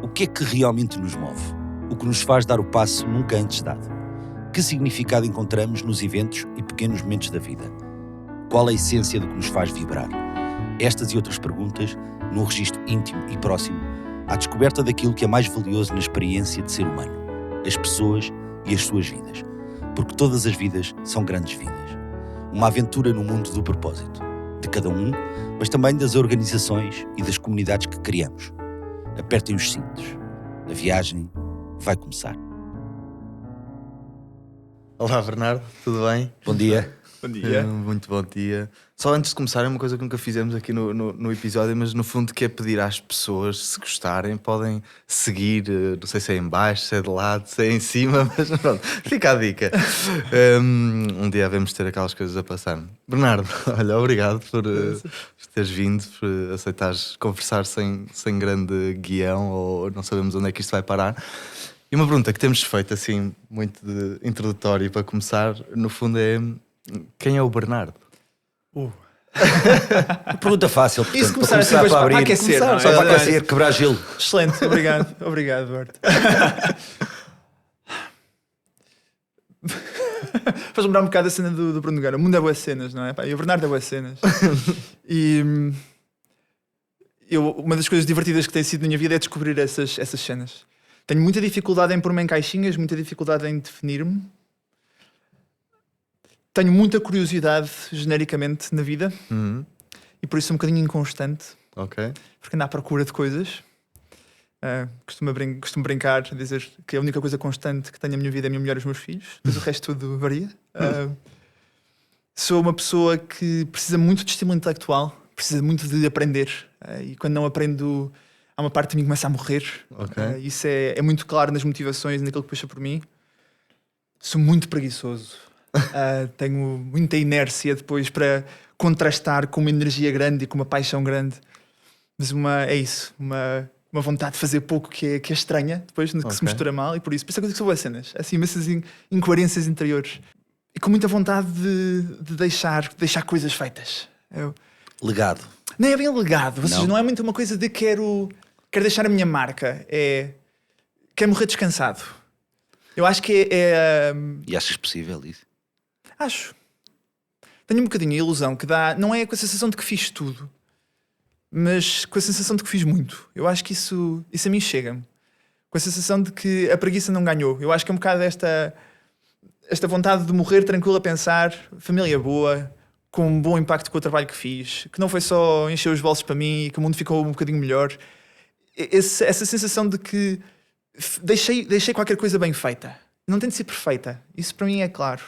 O que é que realmente nos move? O que nos faz dar o passo nunca antes dado? Que significado encontramos nos eventos e pequenos momentos da vida? Qual a essência do que nos faz vibrar? Estas e outras perguntas, num registro íntimo e próximo, à descoberta daquilo que é mais valioso na experiência de ser humano, as pessoas e as suas vidas. Porque todas as vidas são grandes vidas. Uma aventura no mundo do propósito, de cada um, mas também das organizações e das comunidades que criamos. Apertem os cintos. A viagem vai começar. Olá Bernardo, tudo bem? Bom dia. Bom dia. Muito bom dia. Só antes de começar, é uma coisa que nunca fizemos aqui no episódio, mas no fundo que é pedir às pessoas, se gostarem, podem seguir, não sei se é em baixo, se é de lado, se é em cima, mas pronto, fica a dica. Um dia devemos ter aquelas coisas a passar. Bernardo, olha, obrigado por teres vindo, por aceitares conversar sem grande guião, ou não sabemos onde é que isto vai parar. E uma pergunta que temos feito assim, muito de introdutório para começar, no fundo é: quem é o Bernardo? Pergunta fácil, portanto, Isso começar para assim, começar depois para abrir, para aquecer, não é? só para aquecer, quebrar gelo. Excelente, obrigado, Duarte. Faz lembrar um bocado a cena do Bruno Nogueira. O mundo é boas cenas, não é? E o Bernardo é boas cenas. E uma das coisas divertidas que tem sido na minha vida é descobrir essas cenas. Tenho muita dificuldade em pôr-me em caixinhas, muita dificuldade em definir-me. Tenho muita curiosidade, genericamente, na vida. E por isso sou um bocadinho inconstante. Ok. Porque ando à procura de coisas. Costumo brincar, dizer que a única coisa constante que tenho na minha vida é a minha mulher e os meus filhos. Depois o resto tudo varia. Sou uma pessoa que precisa muito de estímulo intelectual. Precisa muito de aprender. E quando não aprendo, há uma parte de mim que começa a morrer. Okay. Isso é muito claro nas motivações, naquilo que puxa por mim. Sou muito preguiçoso. Tenho muita inércia depois para contrastar com uma energia grande e com uma paixão grande. Mas é isso, uma vontade de fazer pouco que é estranha depois, que se mistura mal, e por isso é que eu sou boas cenas, assim, imensas incoerências interiores. E com muita vontade de deixar coisas feitas. Legado. Nem é bem legado, ou seja, não é muito uma coisa de quero deixar a minha marca, quero morrer descansado. Eu acho que E achas possível isso? Acho. Tenho um bocadinho a ilusão que dá, não é com a sensação de que fiz tudo, mas com a sensação de que fiz muito. Eu acho que isso a mim chega-me. Com a sensação de que a preguiça não ganhou. Eu acho que é um bocado esta vontade de morrer tranquilo a pensar, família boa, com um bom impacto com o trabalho que fiz, que não foi só encher os bolsos para mim e que o mundo ficou um bocadinho melhor. Essa sensação de que deixei qualquer coisa bem feita. Não tem de ser perfeita. Isso para mim é claro.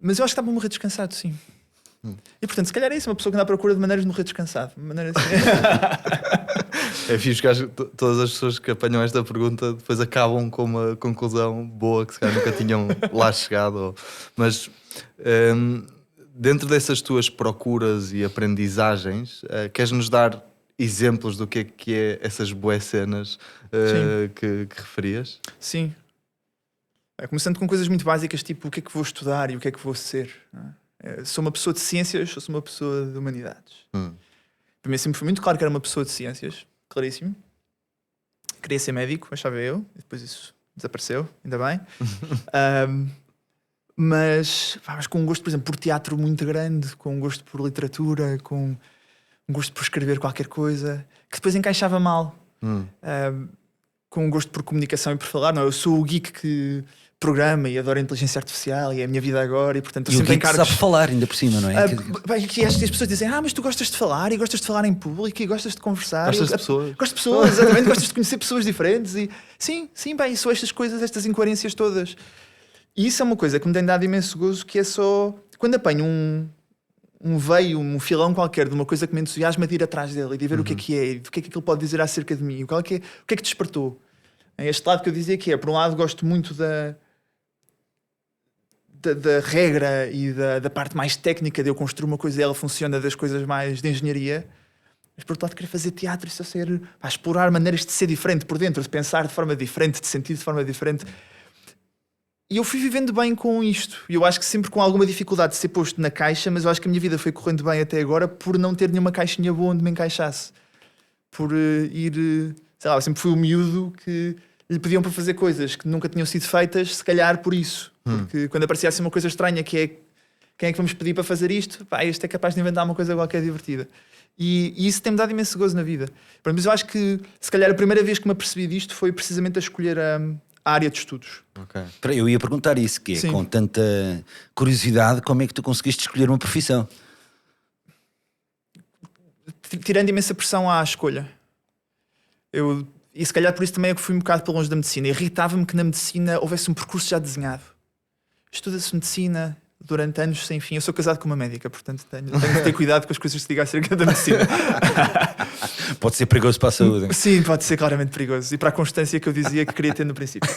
Mas eu acho que estava a morrer descansado, sim. E portanto, se calhar é isso, uma pessoa que anda à procura de maneiras de morrer descansado. É fixe que acho que todas as pessoas que apanham esta pergunta depois acabam com uma conclusão boa que se calhar nunca tinham lá chegado. Mas dentro dessas tuas procuras e aprendizagens, queres-nos dar exemplos do que é essas boas cenas que referias? Sim. Começando com coisas muito básicas, tipo o que é que vou estudar e o que é que vou ser. Sou uma pessoa de ciências ou sou uma pessoa de humanidades? Para mim sempre foi muito claro que era uma pessoa de ciências, claríssimo. Queria ser médico, achava eu, e depois isso desapareceu, ainda bem. Mas com um gosto, por exemplo, por teatro muito grande, com um gosto por literatura, com um gosto por escrever qualquer coisa, que depois encaixava mal. Com um gosto por comunicação e por falar. Não, eu sou o geek que programa e adoro a inteligência artificial e é a minha vida agora, e portanto eu sempre encargo. E o geek sabe falar ainda por cima, não é? Que as pessoas dizem, mas tu gostas de falar e gostas de falar em público e gostas de conversar. Gostas de pessoas. Gosto de pessoas, exatamente. Gostas de conhecer pessoas diferentes e sim, são estas coisas, estas incoerências todas. E isso é uma coisa que me tem dado imenso gozo, que é só quando apanho um filão qualquer de uma coisa que me entusiasma, de ir atrás dele e de ver o que é e o que é que aquilo pode dizer acerca de mim, o que é que despertou. É este lado que eu dizia que por um lado gosto muito da regra e da parte mais técnica de eu construir uma coisa e ela funciona, das coisas mais de engenharia, mas por outro lado querer fazer teatro e só ser, explorar maneiras de ser diferente por dentro, de pensar de forma diferente, de sentir de forma diferente. E eu fui vivendo bem com isto. E eu acho que sempre com alguma dificuldade de ser posto na caixa, mas eu acho que a minha vida foi correndo bem até agora por não ter nenhuma caixinha boa onde me encaixasse. Por ir sei lá, eu sempre fui o miúdo que lhe pediam para fazer coisas que nunca tinham sido feitas, se calhar por isso. Porque quando aparecia assim uma coisa estranha que é quem é que vamos pedir para fazer isto, pá, este é capaz de inventar uma coisa qualquer divertida. E isso tem-me dado imenso gozo na vida. Mas eu acho que se calhar a primeira vez que me apercebi disto foi precisamente a escolher a área de estudos. Ok. Eu ia perguntar isso, que é, Sim. com tanta curiosidade, como é que tu conseguiste escolher uma profissão? Tirando imensa pressão à escolha. E se calhar por isso também é que fui um bocado para longe da medicina. Irritava-me que na medicina houvesse um percurso já desenhado. Estuda-se medicina durante anos sem fim. Eu sou casado com uma médica, portanto tenho de ter cuidado com as coisas que digo acerca da medicina. Pode ser perigoso para a saúde. Sim, pode ser claramente perigoso. E para a constância que eu dizia que queria ter no princípio.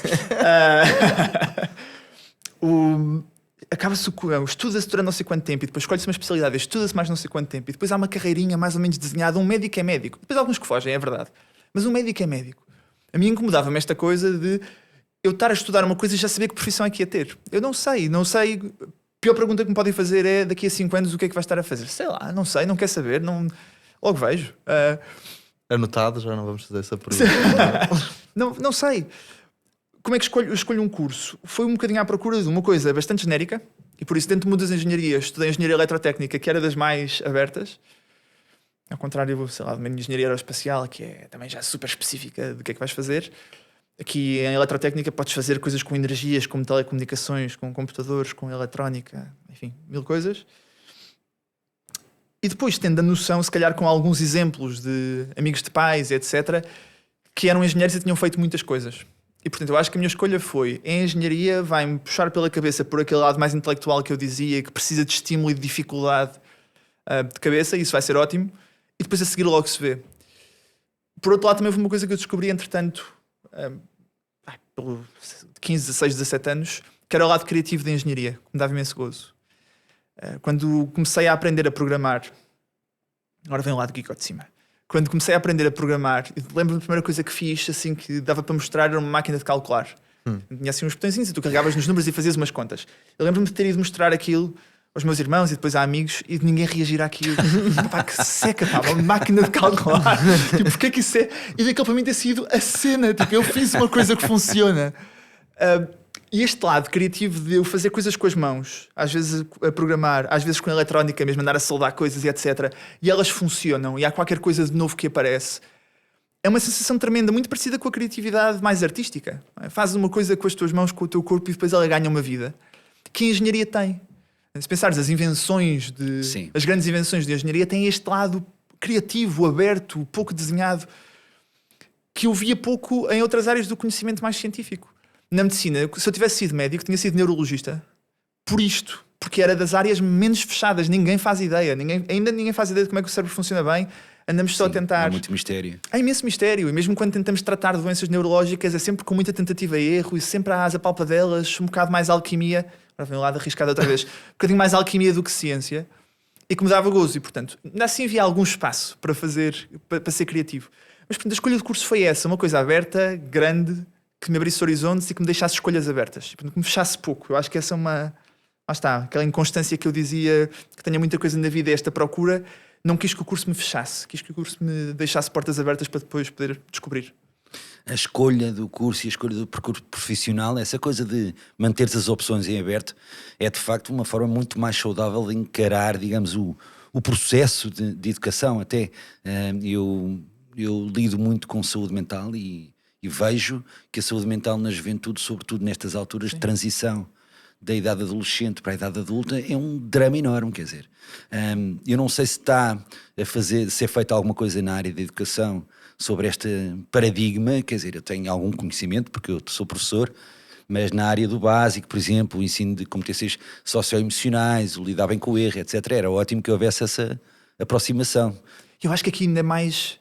Acaba-se estuda-se durante não sei quanto tempo e depois escolhe-se uma especialidade, estuda-se mais não sei quanto tempo e depois há uma carreirinha mais ou menos desenhada. Um médico é médico. Depois há alguns que fogem, é verdade. Mas um médico é médico. A mim incomodava-me esta coisa de eu estar a estudar uma coisa e já saber que profissão é que ia ter. Eu não sei. A pior pergunta que me podem fazer é daqui a 5 anos o que é que vais estar a fazer? Sei lá, não sei, não quer saber, não... logo vejo. Anotado, já não vamos fazer essa pergunta. Não sei. Como é que escolho um curso? Foi um bocadinho à procura de uma coisa bastante genérica e por isso dentro do mundo das engenharias estudei engenharia eletrotécnica, que era das mais abertas. Ao contrário, sei lá, de uma engenharia aeroespacial, que é também já super específica do que é que vais fazer. Aqui em eletrotécnica podes fazer coisas com energias, como telecomunicações, com computadores, com eletrónica, enfim, 1000 coisas. E depois tendo a noção, se calhar com alguns exemplos de amigos de pais, etc., que eram engenheiros e tinham feito muitas coisas. E portanto eu acho que a minha escolha foi, em engenharia vai-me puxar pela cabeça por aquele lado mais intelectual que eu dizia, que precisa de estímulo e de dificuldade de cabeça, e isso vai ser ótimo. E depois a seguir logo se vê. Por outro lado também foi uma coisa que eu descobri entretanto, pelo 15, 16, 17 anos, que era o lado criativo da engenharia, que me dava imenso gozo. Quando comecei a aprender a programar, agora vem o lado geek de cima. Quando comecei a aprender a programar, lembro-me da primeira coisa que fiz, assim, que dava para mostrar, era uma máquina de calcular. Tinha assim uns botõezinhos e tu carregavas nos números e fazias umas contas. Eu lembro-me de ter ido mostrar aquilo aos meus irmãos e depois a amigos e de ninguém reagir àquilo. Pá, que seca, pá, uma máquina de calcular. Tipo, porque é que isso é? E daquele para mim ter sido a cena. Tipo, eu fiz uma coisa que funciona. E este lado criativo de eu fazer coisas com as mãos, às vezes a programar, às vezes com a eletrónica mesmo, andar a soldar coisas e etc. E elas funcionam e há qualquer coisa de novo que aparece. É uma sensação tremenda, muito parecida com a criatividade mais artística. Fazes uma coisa com as tuas mãos, com o teu corpo e depois ela ganha uma vida. Que a engenharia tem. Se pensares, as invenções, as grandes invenções de engenharia têm este lado criativo, aberto, pouco desenhado, que eu via pouco em outras áreas do conhecimento mais científico. Na medicina, se eu tivesse sido médico, tinha sido neurologista. Por isto. Porque era das áreas menos fechadas. Ninguém faz ideia. Ainda ninguém faz ideia de como é que o cérebro funciona bem. Andamos só a tentar... Há muito mistério. Há imenso mistério. E mesmo quando tentamos tratar de doenças neurológicas, é sempre com muita tentativa e erro. E sempre há as apalpadelas, um bocado mais alquimia. Agora vem o lado arriscado outra vez. Um bocadinho mais alquimia do que ciência. E que me dava gozo. E, portanto, ainda assim havia algum espaço para fazer, para ser criativo. Mas, portanto, a escolha de curso foi essa. Uma coisa aberta, grande, que me abrisse horizontes e que me deixasse escolhas abertas. Que me fechasse pouco. Eu acho que essa é uma... Lá está. Aquela inconstância que eu dizia que tenho muita coisa na vida, esta procura. Não quis que o curso me fechasse. Quis que o curso me deixasse portas abertas para depois poder descobrir. A escolha do curso e a escolha do percurso profissional, essa coisa de manter as opções em aberto, é de facto uma forma muito mais saudável de encarar, digamos, o processo de educação até. Eu lido muito com saúde mental e vejo que a saúde mental na juventude, sobretudo nestas alturas de transição da idade adolescente para a idade adulta, é um drama enorme, quer dizer. Eu não sei se está a ser feita alguma coisa na área da educação sobre este paradigma, quer dizer, eu tenho algum conhecimento, porque eu sou professor, mas na área do básico, por exemplo, o ensino de competências socioemocionais, o lidar bem com o erro, etc., era ótimo que houvesse essa aproximação. Eu acho que aqui ainda mais...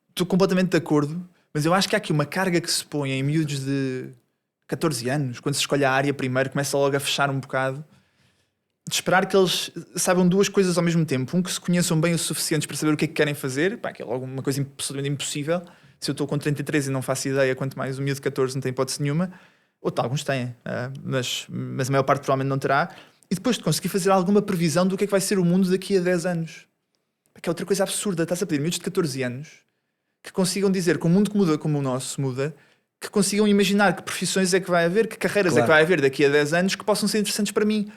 Estou completamente de acordo, mas eu acho que há aqui uma carga que se põe em miúdos de 14 anos, quando se escolhe a área primeiro, começa logo a fechar um bocado, de esperar que eles saibam duas coisas ao mesmo tempo. Que se conheçam bem o suficiente para saber o que é que querem fazer, pá, que é logo uma coisa absolutamente impossível. Se eu estou com 33 e não faço ideia, quanto mais o miúdo de 14 não tem hipótese nenhuma, ou alguns têm, mas a maior parte provavelmente não terá. E depois de conseguir fazer alguma previsão do que é que vai ser o mundo daqui a 10 anos. Que é outra coisa absurda. Estás a pedir miúdos de 14 anos que consigam dizer que o mundo que muda como o nosso muda, que consigam imaginar que profissões é que vai haver, que carreiras é que vai haver daqui a 10 anos que possam ser interessantes para mim.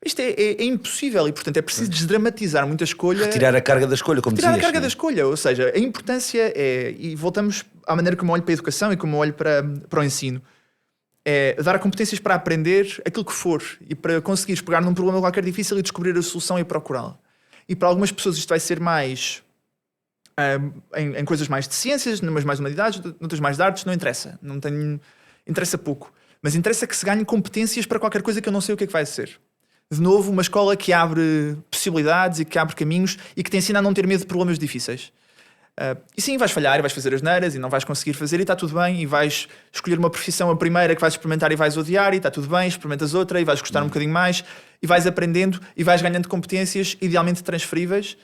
Isto é impossível e, portanto, é preciso desdramatizar muita escolha. Retirar a carga da escolha, como dizias. Retirar a carga da escolha, ou seja, a importância é, e voltamos à maneira como eu olho para a educação e como eu olho para o ensino, é dar competências para aprender aquilo que for e para conseguires pegar num problema qualquer difícil e descobrir a solução e procurá-la. E para algumas pessoas isto vai ser mais em coisas mais de ciências, numas mais humanidades, noutras mais de artes, não interessa. Interessa pouco. Mas interessa que se ganhe competências para qualquer coisa que eu não sei o que é que vai ser. De novo, uma escola que abre possibilidades e que abre caminhos e que te ensina a não ter medo de problemas difíceis. E sim, vais falhar e vais fazer asneiras e não vais conseguir fazer e está tudo bem, e vais escolher uma profissão a primeira que vais experimentar e vais odiar e está tudo bem, experimentas outra e vais gostar um bocadinho mais e vais aprendendo e vais ganhando competências idealmente transferíveis.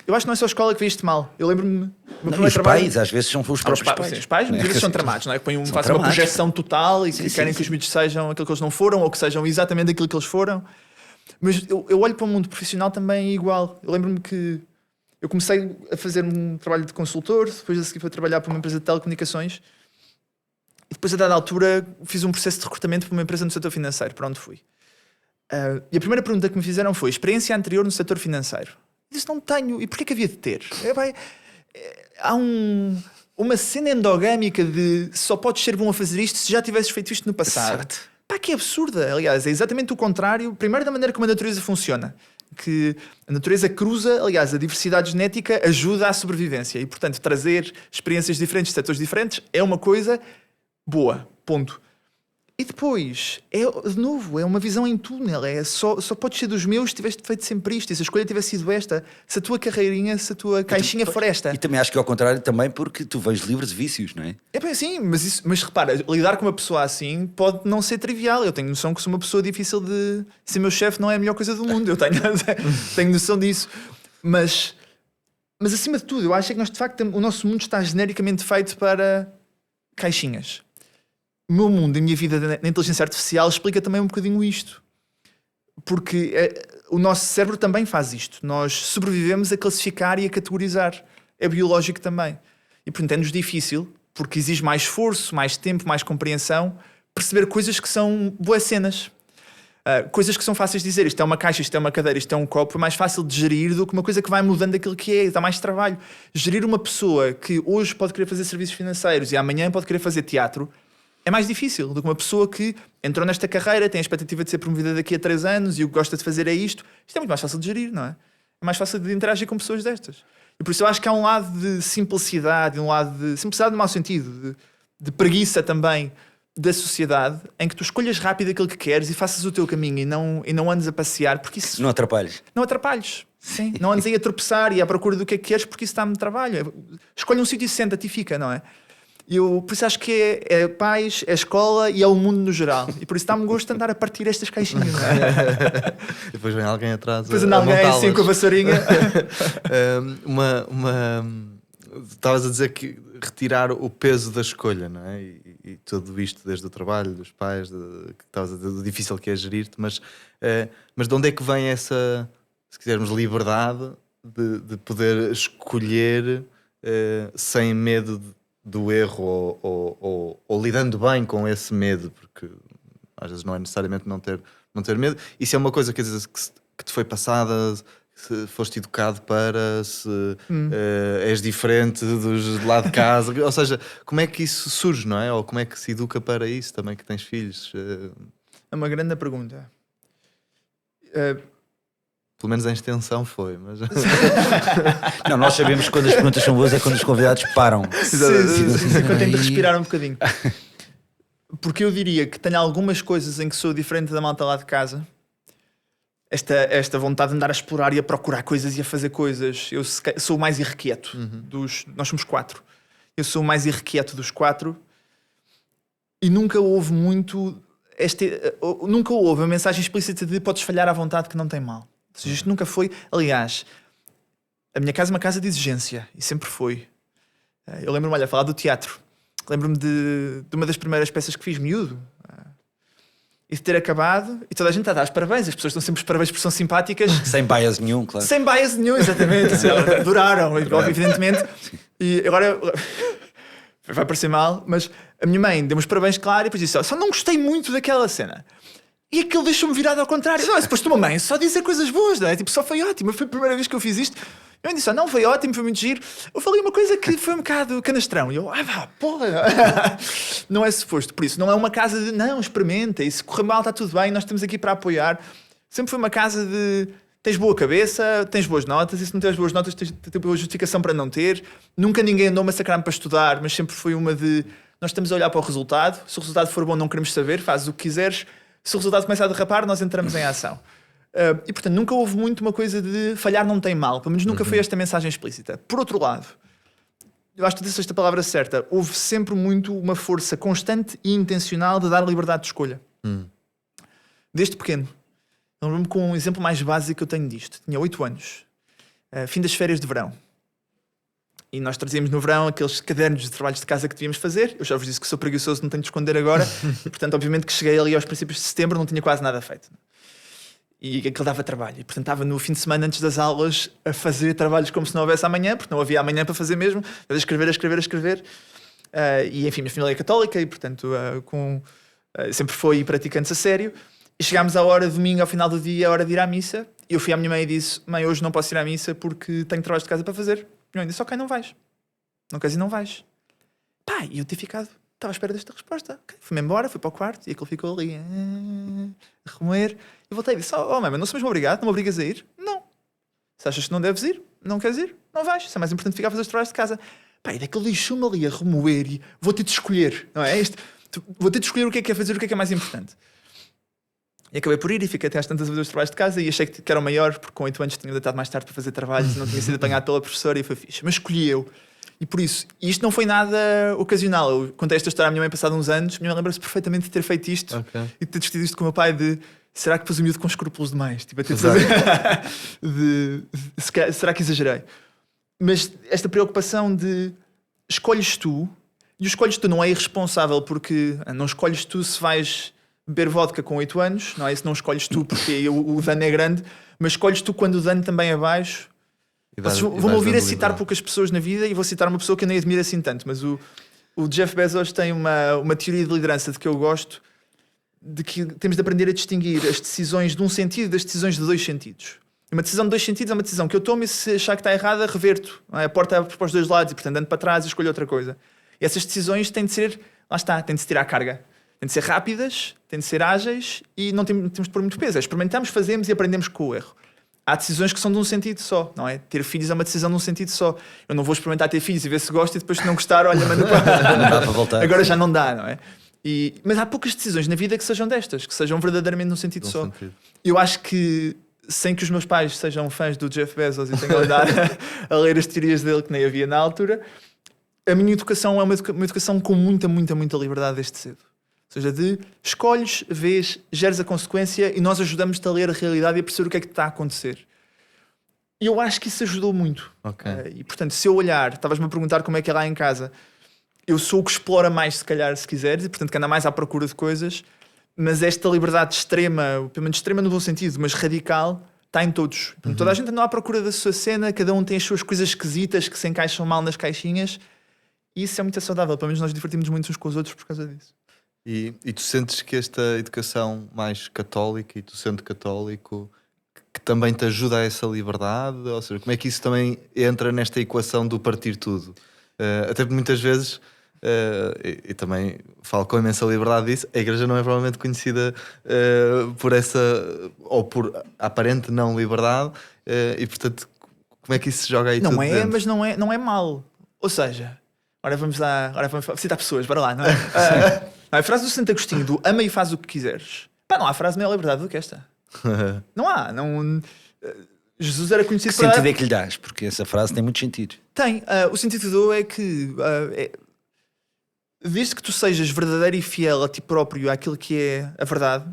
Eu acho que não é só a escola que vê isto mal. Eu lembro-me... Os pais, às vezes, são os próprios pais. Sim, os pais, muitas vezes são tramados, não é? Fazem uma projeção total e querem que os miúdos sejam aquilo que eles não foram ou que sejam exatamente aquilo que eles foram. Mas eu olho para o mundo profissional também igual. Eu lembro-me que eu comecei a fazer um trabalho de consultor, depois a seguir fui trabalhar para uma empresa de telecomunicações e depois, a dada altura, fiz um processo de recrutamento para uma empresa no setor financeiro, para onde fui. E a primeira pergunta que me fizeram foi: experiência anterior no setor financeiro? Eu disse: não tenho. E porquê que havia de ter? Há uma cena endogâmica de só podes ser bom a fazer isto se já tivesses feito isto no passado. Exato. Pá, que absurda. Aliás, é exatamente o contrário. Primeiro, da maneira como a natureza funciona. Que a natureza cruza, aliás, a diversidade genética ajuda à sobrevivência. E, portanto, trazer experiências diferentes, setores diferentes, é uma coisa boa. Ponto. E depois, de novo, é uma visão em túnel. Só podes ser dos meus se tiveste feito sempre isto. E se a escolha tivesse sido esta, se a tua carreirinha, se a tua caixinha for esta. E também acho que é ao contrário também, porque tu vens livre de vícios, não é? É bem assim, mas repara, lidar com uma pessoa assim pode não ser trivial. Eu tenho noção que sou uma pessoa difícil de... Ser meu chefe não é a melhor coisa do mundo. Eu tenho noção disso. Mas acima de tudo, eu acho que nós, de facto, o nosso mundo está genericamente feito para caixinhas. O meu mundo, a minha vida na inteligência artificial explica também um bocadinho isto. Porque o nosso cérebro também faz isto. Nós sobrevivemos a classificar e a categorizar. É biológico também. E, portanto, é-nos difícil, porque exige mais esforço, mais tempo, mais compreensão, perceber coisas que são boas cenas. Coisas que são fáceis de dizer. Isto é uma caixa, isto é uma cadeira, isto é um copo. É mais fácil de gerir do que uma coisa que vai mudando aquilo que é. Dá mais trabalho. Gerir uma pessoa que hoje pode querer fazer serviços financeiros e amanhã pode querer fazer teatro é mais difícil do que uma pessoa que entrou nesta carreira, tem a expectativa de ser promovida daqui a 3 anos e o que gosta de fazer é isto. Isto é muito mais fácil de gerir, não é? É mais fácil de interagir com pessoas destas. E por isso eu acho que há um lado de simplicidade, um lado de simplicidade no mau sentido, de preguiça também da sociedade, em que tu escolhas rápido aquilo que queres e faças o teu caminho e não andes a passear, porque isso... Não atrapalhes. Não atrapalhes. Sim. Não andes aí a tropeçar e à procura do que é que queres, porque isso dá-me trabalho. Escolhe um sítio e senta-te e fica, não é? Eu por isso acho que é pais, é escola e é o mundo no geral. E por isso dá-me gosto de andar a partir estas caixinhas. Não é? Depois vem alguém atrás. Depois anda alguém assim com a vassourinha. Estavas a dizer que retirar o peso da escolha, não é? E tudo isto desde o trabalho, dos pais, que estavas a dizer, do difícil que é gerir-te, mas de onde é que vem essa, se quisermos, liberdade de poder escolher sem medo do erro ou lidando bem com esse medo, porque às vezes não é necessariamente não ter medo. Isso é uma coisa que te foi passada, se foste educado para, se és diferente dos de lá de casa, ou seja, como é que isso surge, não é? Ou como é que se educa para isso também, que tens filhos? É uma grande pergunta. Pelo menos a extensão foi, mas... Não, nós sabemos que quando as perguntas são boas é quando os convidados param. Sim. Quando tenho de respirar um bocadinho. Porque eu diria que tenho algumas coisas em que sou diferente da malta lá de casa. Esta vontade de andar a explorar e a procurar coisas e a fazer coisas. Eu sou o mais irrequieto. Nós somos 4. Eu sou o mais irrequieto dos 4. E nunca houve muito... nunca houve a mensagem explícita de podes falhar à vontade que não tem mal. Ou seja, isto nunca foi... Aliás, a minha casa é uma casa de exigência. E sempre foi. Eu lembro-me, a falar do teatro. Lembro-me de uma das primeiras peças que fiz miúdo. e de ter acabado, e toda a gente a dar os parabéns, as pessoas estão sempre os parabéns porque são simpáticas. Sem bias nenhum, claro. Sem bias nenhum, exatamente. Adoraram, evidentemente. E agora vai parecer mal, mas a minha mãe deu-me os parabéns, claro, e depois disse: só não gostei muito daquela cena. E aquilo deixou-me virado ao contrário. Não, depois de uma mãe só dizer coisas boas, não é? Tipo, só foi ótimo. Foi a primeira vez que eu fiz isto. Eu disse: não, foi ótimo, foi muito giro. Eu falei uma coisa que foi um bocado canastrão. E eu: porra. Não é suposto. Por isso, não é uma casa de não, experimenta. E se correr mal, está tudo bem. Nós estamos aqui para apoiar. Sempre foi uma casa de tens boa cabeça, tens boas notas. E se não tens boas notas, tens boa justificação para não ter. Nunca ninguém andou a massacrar-me para estudar, mas sempre foi uma de nós estamos a olhar para o resultado. Se o resultado for bom, não queremos saber. Fazes o que quiseres. Se o resultado começa a derrapar, nós entramos em ação. E portanto, nunca houve muito uma coisa de falhar não tem mal. Pelo menos nunca foi esta mensagem explícita. Por outro lado, eu acho que tu disseste a palavra certa. Houve sempre muito uma força constante e intencional de dar liberdade de escolha. Desde pequeno. Eu lembro-me com um exemplo mais básico que eu tenho disto. Tinha 8 anos. Fim das férias de verão. E nós trazíamos no verão aqueles cadernos de trabalhos de casa que devíamos fazer. Eu já vos disse que sou preguiçoso, não tenho de esconder agora. Portanto, obviamente que cheguei ali aos princípios de setembro, não tinha quase nada feito. E aquilo dava trabalho. E portanto estava no fim de semana antes das aulas a fazer trabalhos como se não houvesse amanhã, porque não havia amanhã para fazer mesmo. A escrever. E enfim, minha família é católica e portanto sempre foi praticantes a sério. E chegámos à hora, domingo, ao final do dia, a hora de ir à missa. E eu fui à minha mãe e disse: mãe, hoje não posso ir à missa porque tenho trabalhos de casa para fazer. E eu disse: ok, não vais. Não queres ir, não vais. Pá, e eu ter ficado, estava à espera desta resposta. Okay. Fui-me embora, fui para o quarto e aquilo ficou ali a remoer. E voltei e disse: oh mãe, mas não sou mesmo obrigado, não me obrigas a ir? Não. Se achas que não deves ir, não queres ir, não vais. Isso é mais importante ficar a fazer os trabalhos de casa. Pá, e daquele deixou-me ali a remoer e vou ter de escolher, não é? Vou ter de escolher o que é fazer, o que é mais importante. E acabei por ir e fiquei até às tantas a fazer os trabalhos de casa e achei que era o maior, porque com 8 anos tinha deitado mais tarde para fazer trabalhos e não tinha sido apanhado pela professora e foi fixe. Mas escolhi eu. E por isso, isto não foi nada ocasional. Eu contei esta história à minha mãe passado uns anos, minha mãe lembra-se perfeitamente de ter feito isto e de ter discutido isto com o meu pai de será que pus o miúdo com escrúpulos demais? Tipo, a ter de fazer... será que exagerei? Mas esta preocupação de escolhes tu, e o escolhes tu não é irresponsável porque não escolhes tu se vais beber vodka com 8 anos, não é? Isso não escolhes tu porque o dano é grande, mas escolhes tu quando o dano também é baixo. Vão-me ouvir a citar poucas pessoas na vida e vou citar uma pessoa que eu nem admiro assim tanto, mas o Jeff Bezos tem uma teoria de liderança de que eu gosto, de que temos de aprender a distinguir as decisões de um sentido das decisões de 2 sentidos. Uma decisão de 2 sentidos é uma decisão que eu tomo e se achar que está errada, reverto. Não é? A porta abre para os 2 lados e portanto ando para trás e escolho outra coisa. E essas decisões têm de ser, lá está, têm de se tirar a carga. Têm de ser rápidas, têm de ser ágeis e não temos de pôr muito peso. Experimentamos, fazemos e aprendemos com o erro. Há decisões que são de um sentido só, não é? Ter filhos é uma decisão de um sentido só. Eu não vou experimentar ter filhos e ver se gosto e depois se não gostar, olha, manda para... Não dá para voltar. Agora já não dá, não é? Mas há poucas decisões na vida que sejam destas, que sejam verdadeiramente num sentido só. Eu acho que, sem que os meus pais sejam fãs do Jeff Bezos e tenham andado a ler as teorias dele que nem havia na altura, a minha educação é uma educação com muita liberdade desde cedo. Ou seja, de escolhes, vês, geres a consequência e nós ajudamos-te a ler a realidade e a perceber o que é que está a acontecer. E eu acho que isso ajudou muito. E portanto, se eu olhar, estavas-me a perguntar como é que é lá em casa, eu sou o que explora mais, se calhar, se quiseres, e portanto que anda mais à procura de coisas, mas esta liberdade extrema, pelo menos extrema no bom sentido, mas radical, está em todos. Portanto, toda a gente anda à procura da sua cena, cada um tem as suas coisas esquisitas que se encaixam mal nas caixinhas, e isso é muito saudável. Pelo menos nós divertimos muito uns com os outros por causa disso. E tu sentes que esta educação mais católica, e tu sendo católico, que também te ajuda a essa liberdade? Ou seja, como é que isso também entra nesta equação do partir tudo? Até porque muitas vezes, e também falo com imensa liberdade disso, a Igreja não é provavelmente conhecida por essa, ou por aparente não liberdade, e portanto, como é que isso se joga aí? Não tudo é, dentro? mas não é mal. Ou seja, agora vamos citar pessoas, bora lá, não é? A frase do Santo Agostinho do ama e faz o que quiseres. Pá, não há frase maior liberdade do que esta. Não há. Jesus era conhecido Que sentido é que lhe dás? Porque essa frase tem muito sentido. Tem. O sentido que dou é que desde que tu sejas verdadeiro e fiel a ti próprio, àquilo que é a verdade,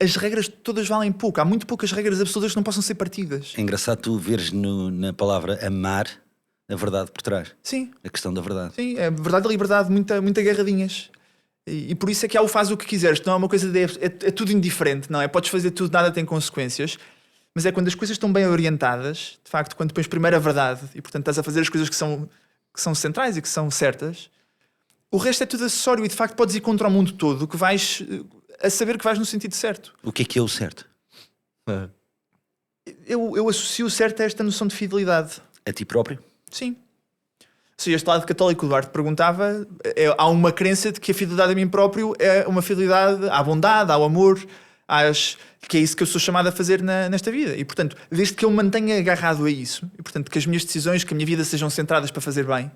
as regras todas valem pouco. Há muito poucas regras absolutas que não possam ser partidas. É engraçado tu veres na palavra amar a verdade por trás. Sim. A questão da verdade. Sim, é verdade e liberdade muito agarradinhas. E por isso é que há o faz o que quiseres. Não é uma coisa é tudo indiferente, não é? Podes fazer tudo, nada tem consequências. Mas é quando as coisas estão bem orientadas, de facto, quando pões primeiro a verdade e, portanto, estás a fazer as coisas que são centrais e que são certas, o resto é tudo acessório e, de facto, podes ir contra o mundo todo, que vais a saber que vais no sentido certo. O que é o certo? Eu associo o certo a esta noção de fidelidade. A ti próprio? Sim. Se este lado católico, o Duarte perguntava, há uma crença de que a fidelidade a mim próprio é uma fidelidade à bondade, ao amor, que é isso que eu sou chamado a fazer nesta vida. E, portanto, desde que eu me mantenha agarrado a isso, e, portanto, que as minhas decisões, que a minha vida sejam centradas para fazer bem,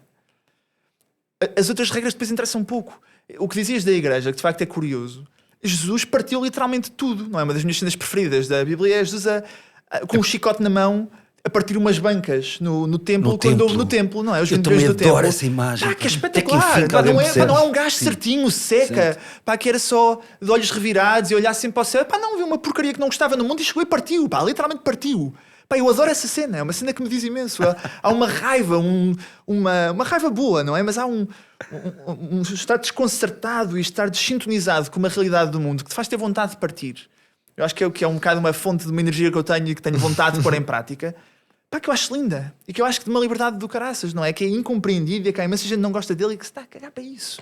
as outras regras depois interessam um pouco. O que dizias da igreja, que de facto é curioso, Jesus partiu literalmente tudo, não é? Uma das minhas cenas preferidas da Bíblia é Jesus com um chicote na mão a partir umas bancas no templo, no templo, não é? Os eu também do adoro templo. essa imagem. Que é espetacular. Não é um gajo certinho, seca, que era só de olhos revirados e olhar sempre ao céu. Não, viu uma porcaria que não gostava no mundo e chegou e partiu, literalmente partiu. Eu adoro essa cena, é uma cena que me diz imenso. Há uma raiva, uma raiva boa, não é? Mas há um estar desconcertado e estar desintonizado com uma realidade do mundo que te faz ter vontade de partir. Eu acho que é um bocado uma fonte de uma energia que eu tenho e que tenho vontade de pôr em prática. Que eu acho linda e que eu acho que de uma liberdade do caraças, não é? Que é incompreendível, que a imensa gente não gosta dele e que se está a cagar para isso.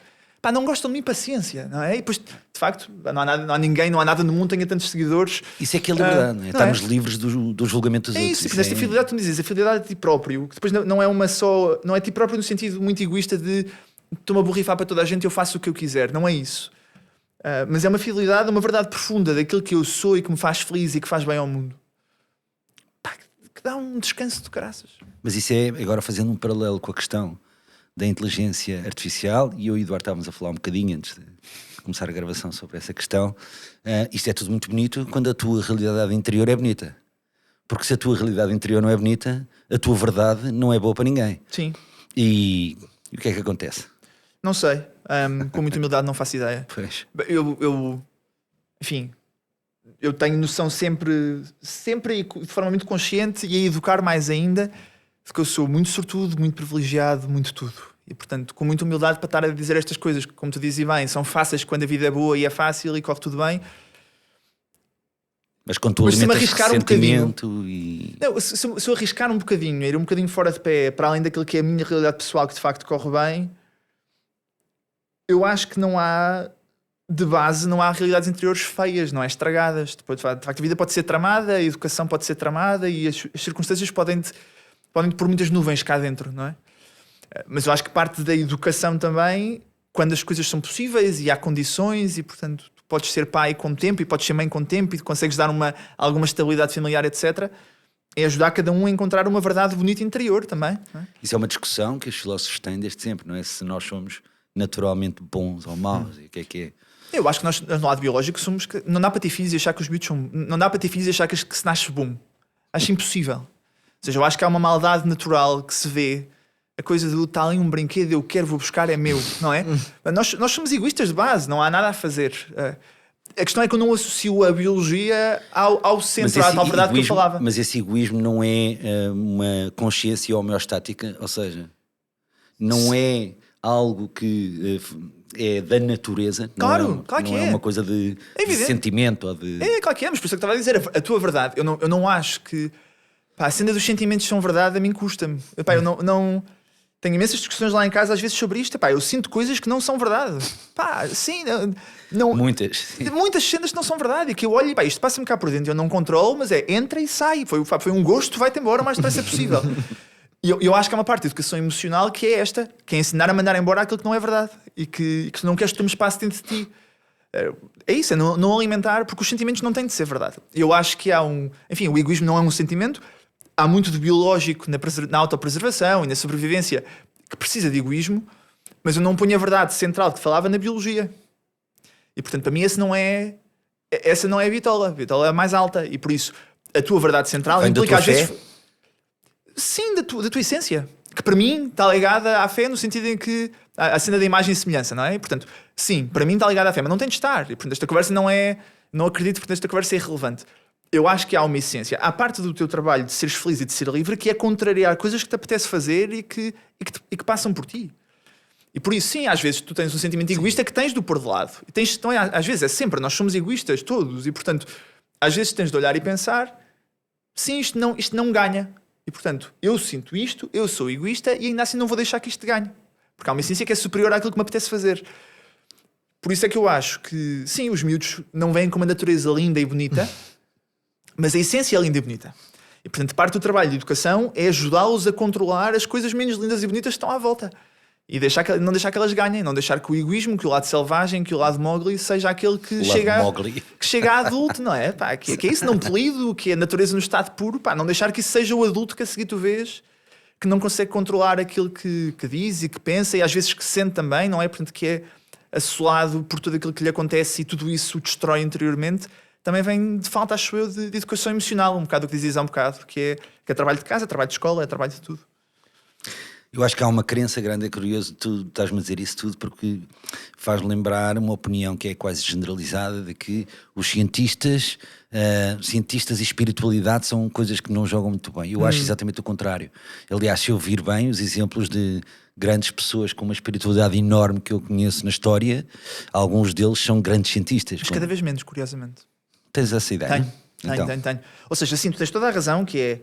Não gostam de mim, paciência, não é? E depois, de facto, não há nada no mundo que tenha tantos seguidores. Isso é que é liberdade, não é? Estamos livres do julgamento dos outros. É isso, nesta fidelidade, tu me dizes, a fidelidade de ti próprio, que depois não é ti próprio no sentido muito egoísta de estou-me a borrifar para toda a gente e eu faço o que eu quiser, não é isso. Mas é uma fidelidade, uma verdade profunda daquilo que eu sou e que me faz feliz e que faz bem ao mundo. Que dá um descanso de caraças. Mas isso é, agora fazendo um paralelo com a questão da inteligência artificial, e eu e o Eduardo estávamos a falar um bocadinho antes de começar a gravação sobre essa questão, isto é tudo muito bonito quando a tua realidade interior é bonita. Porque se a tua realidade interior não é bonita, a tua verdade não é boa para ninguém. Sim. E o que é que acontece? Não sei. Com muita humildade não faço ideia. Pois. Enfim, eu tenho noção sempre e de forma muito consciente e a educar mais ainda de que eu sou muito sortudo, muito privilegiado, muito tudo. E, portanto, com muita humildade para estar a dizer estas coisas que, como tu dizes bem, são fáceis quando a vida é boa e é fácil e corre tudo bem. Mas quando tu alimentas ressentimento se eu arriscar um bocadinho, ir um bocadinho fora de pé, para além daquilo que é a minha realidade pessoal, que de facto corre bem, eu acho que não há, de base, não há realidades interiores feias, não é? Estragadas. Depois, de facto, a vida pode ser tramada, a educação pode ser tramada e as circunstâncias podem pôr muitas nuvens cá dentro, não é? Mas eu acho que parte da educação também, quando as coisas são possíveis e há condições e, portanto, tu podes ser pai com tempo e podes ser mãe com tempo e consegues dar alguma estabilidade familiar, etc., é ajudar cada um a encontrar uma verdade bonita interior também. Não é? Isso é uma discussão que os filósofos têm desde sempre, não é? Se nós somos naturalmente bons ou maus, e o que é? Eu acho que nós, no lado biológico, somos. Não dá para ter filhos e achar que os bichos são. Não dá para ter filhos e achar que se nasce bom. Acho impossível. Ou seja, eu acho que há uma maldade natural que se vê. A coisa do está ali um brinquedo, eu quero, vou buscar, é meu, não é? Nós somos egoístas de base, não há nada a fazer. A questão é que eu não associo a biologia ao centro, à tal verdade que eu falava. Mas esse egoísmo não é uma consciência homeostática, ou seja, não é algo que é da natureza. Claro, claro que é. Não é uma coisa de sentimento ou de... É, claro que é, mas por isso é que estava a dizer a tua verdade. Eu não acho que... a cena dos sentimentos são verdade, a mim custa-me. Eu não... Tenho imensas discussões lá em casa às vezes sobre isto. Eu sinto coisas que não são verdade. Sim, não, muitas. Sim. Muitas cenas que não são verdade. E que eu olho e isto passa-me cá por dentro. Eu não controlo, mas entra e sai. Foi um gosto, vai-te embora o mais depressa possível. E eu acho que há uma parte de educação emocional que é esta, que é ensinar a mandar embora aquilo que não é verdade. E que tu não queres que tome espaço dentro de ti. É isso, é não alimentar, porque os sentimentos não têm de ser verdade. Eu acho que há enfim, o egoísmo não é um sentimento. Há muito de biológico na autopreservação e na sobrevivência que precisa de egoísmo, mas eu não ponho a verdade central que falava na biologia. E, portanto, para mim essa não é a bitola. A bitola é a mais alta. E, por isso, a tua verdade central vem implica às vezes... Fé? Sim, da tua essência. Que, para mim, está ligada à fé no sentido em que... A cena da imagem e semelhança, não é? E, portanto, sim, para mim está ligada à fé, mas não tem de estar. E, portanto, esta conversa não é... Não acredito, portanto, esta conversa é irrelevante. Eu acho que há uma essência. Há parte do teu trabalho de seres feliz e de ser livre que é contrariar coisas que te apetece fazer e que passam por ti. E por isso, sim, às vezes tu tens um sentimento egoísta que tens de pôr de lado. E tens, então, às vezes é sempre, nós somos egoístas todos. E portanto, às vezes tens de olhar e pensar, sim, isto não ganha. E portanto, eu sinto isto, eu sou egoísta e ainda assim não vou deixar que isto ganhe. Porque há uma essência que é superior àquilo que me apetece fazer. Por isso é que eu acho que, sim, os miúdos não vêm com uma natureza linda e bonita, mas a essência é linda e bonita. E portanto, parte do trabalho de educação é ajudá-los a controlar as coisas menos lindas e bonitas que estão à volta. E não deixar que elas ganhem, não deixar que o egoísmo, que o lado selvagem, que o lado Mowgli seja aquele que chega a adulto, não é? Pá, que é isso não polido, que é a natureza no estado puro, pá, não deixar que isso seja o adulto que a seguir tu vês, que não consegue controlar aquilo que diz e que pensa e às vezes que sente também, não é? Portanto, que é assolado por tudo aquilo que lhe acontece e tudo isso o destrói interiormente. Também vem de falta, acho eu, de educação emocional, um bocado o que dizias há um bocado, que é trabalho de casa, trabalho de escola, é trabalho de tudo. Eu acho que há uma crença grande, é curioso, tu estás-me a dizer isso tudo, porque faz lembrar uma opinião que é quase generalizada de que os cientistas e espiritualidade são coisas que não jogam muito bem. Eu acho exatamente o contrário. Aliás, se eu vir bem os exemplos de grandes pessoas com uma espiritualidade enorme que eu conheço na história, alguns deles são grandes cientistas. Mas cada vez menos, curiosamente. Tens essa ideia? Tenho. Ou seja, sim, tu tens toda a razão, que é,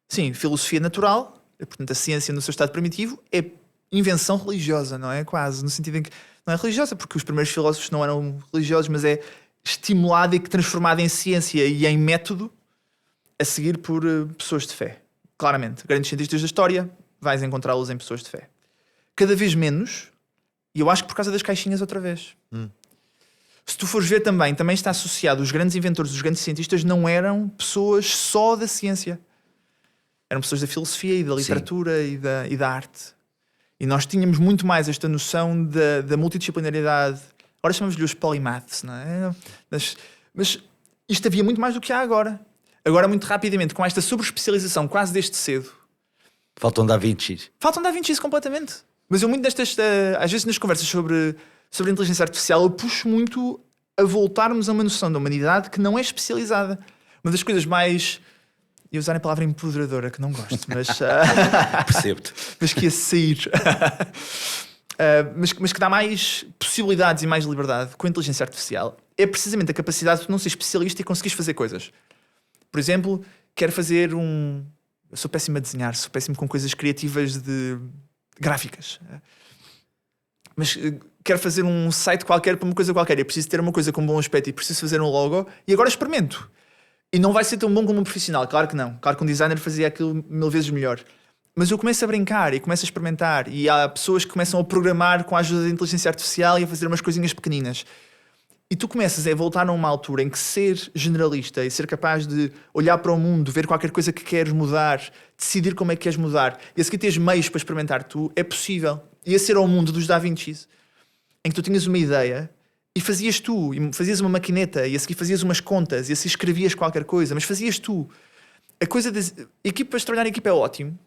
sim, filosofia natural. Portanto, a ciência no seu estado primitivo é invenção religiosa, não é? Quase, no sentido em que não é religiosa, porque os primeiros filósofos não eram religiosos, mas é estimulada e transformada em ciência e em método a seguir por pessoas de fé. Claramente, grandes cientistas da história, vais encontrá-los em pessoas de fé. Cada vez menos, e eu acho que por causa das caixinhas outra vez. Se tu fores ver também está associado, os grandes inventores, os grandes cientistas não eram pessoas só da ciência. Eram pessoas da filosofia e da literatura e da arte. E nós tínhamos muito mais esta noção da multidisciplinaridade. Agora chamamos-lhe os polymaths, não é? Mas isto havia muito mais do que há agora. Agora, muito rapidamente, com esta sobre-especialização quase desde cedo. Faltam Da Vinci completamente. Mas eu muito destas, às vezes nas conversas sobre a inteligência artificial, eu puxo muito a voltarmos a uma noção da humanidade que não é especializada. Uma das coisas mais... E usar a palavra empoderadora, que não gosto, mas... Percebo-te. Mas que ia sair. Mas que dá mais possibilidades e mais liberdade com a inteligência artificial. É precisamente a capacidade de tu não ser especialista e conseguires fazer coisas. Por exemplo, quero fazer Eu sou péssimo a desenhar, sou péssimo com coisas criativas de gráficas. Mas quero fazer um site qualquer para uma coisa qualquer. Eu preciso ter uma coisa com bom aspecto e preciso fazer um logo. E agora experimento. E não vai ser tão bom como um profissional, claro que não. Claro que um designer fazia aquilo 1000 vezes melhor. Mas eu começo a brincar e começo a experimentar. E há pessoas que começam a programar com a ajuda da inteligência artificial e a fazer umas coisinhas pequeninas. E tu começas a voltar numa altura em que ser generalista e ser capaz de olhar para o mundo, ver qualquer coisa que queres mudar, decidir como é que queres mudar, e a seguir teres meios para experimentar tu, é possível. E a ser ao mundo dos Da Vinci, em que tu tinhas uma ideia... E fazias tu, e fazias uma maquineta, e a seguir fazias umas contas, e a seguir escrevias qualquer coisa, mas fazias tu. A coisa de equipas, trabalhar em equipa é ótimo,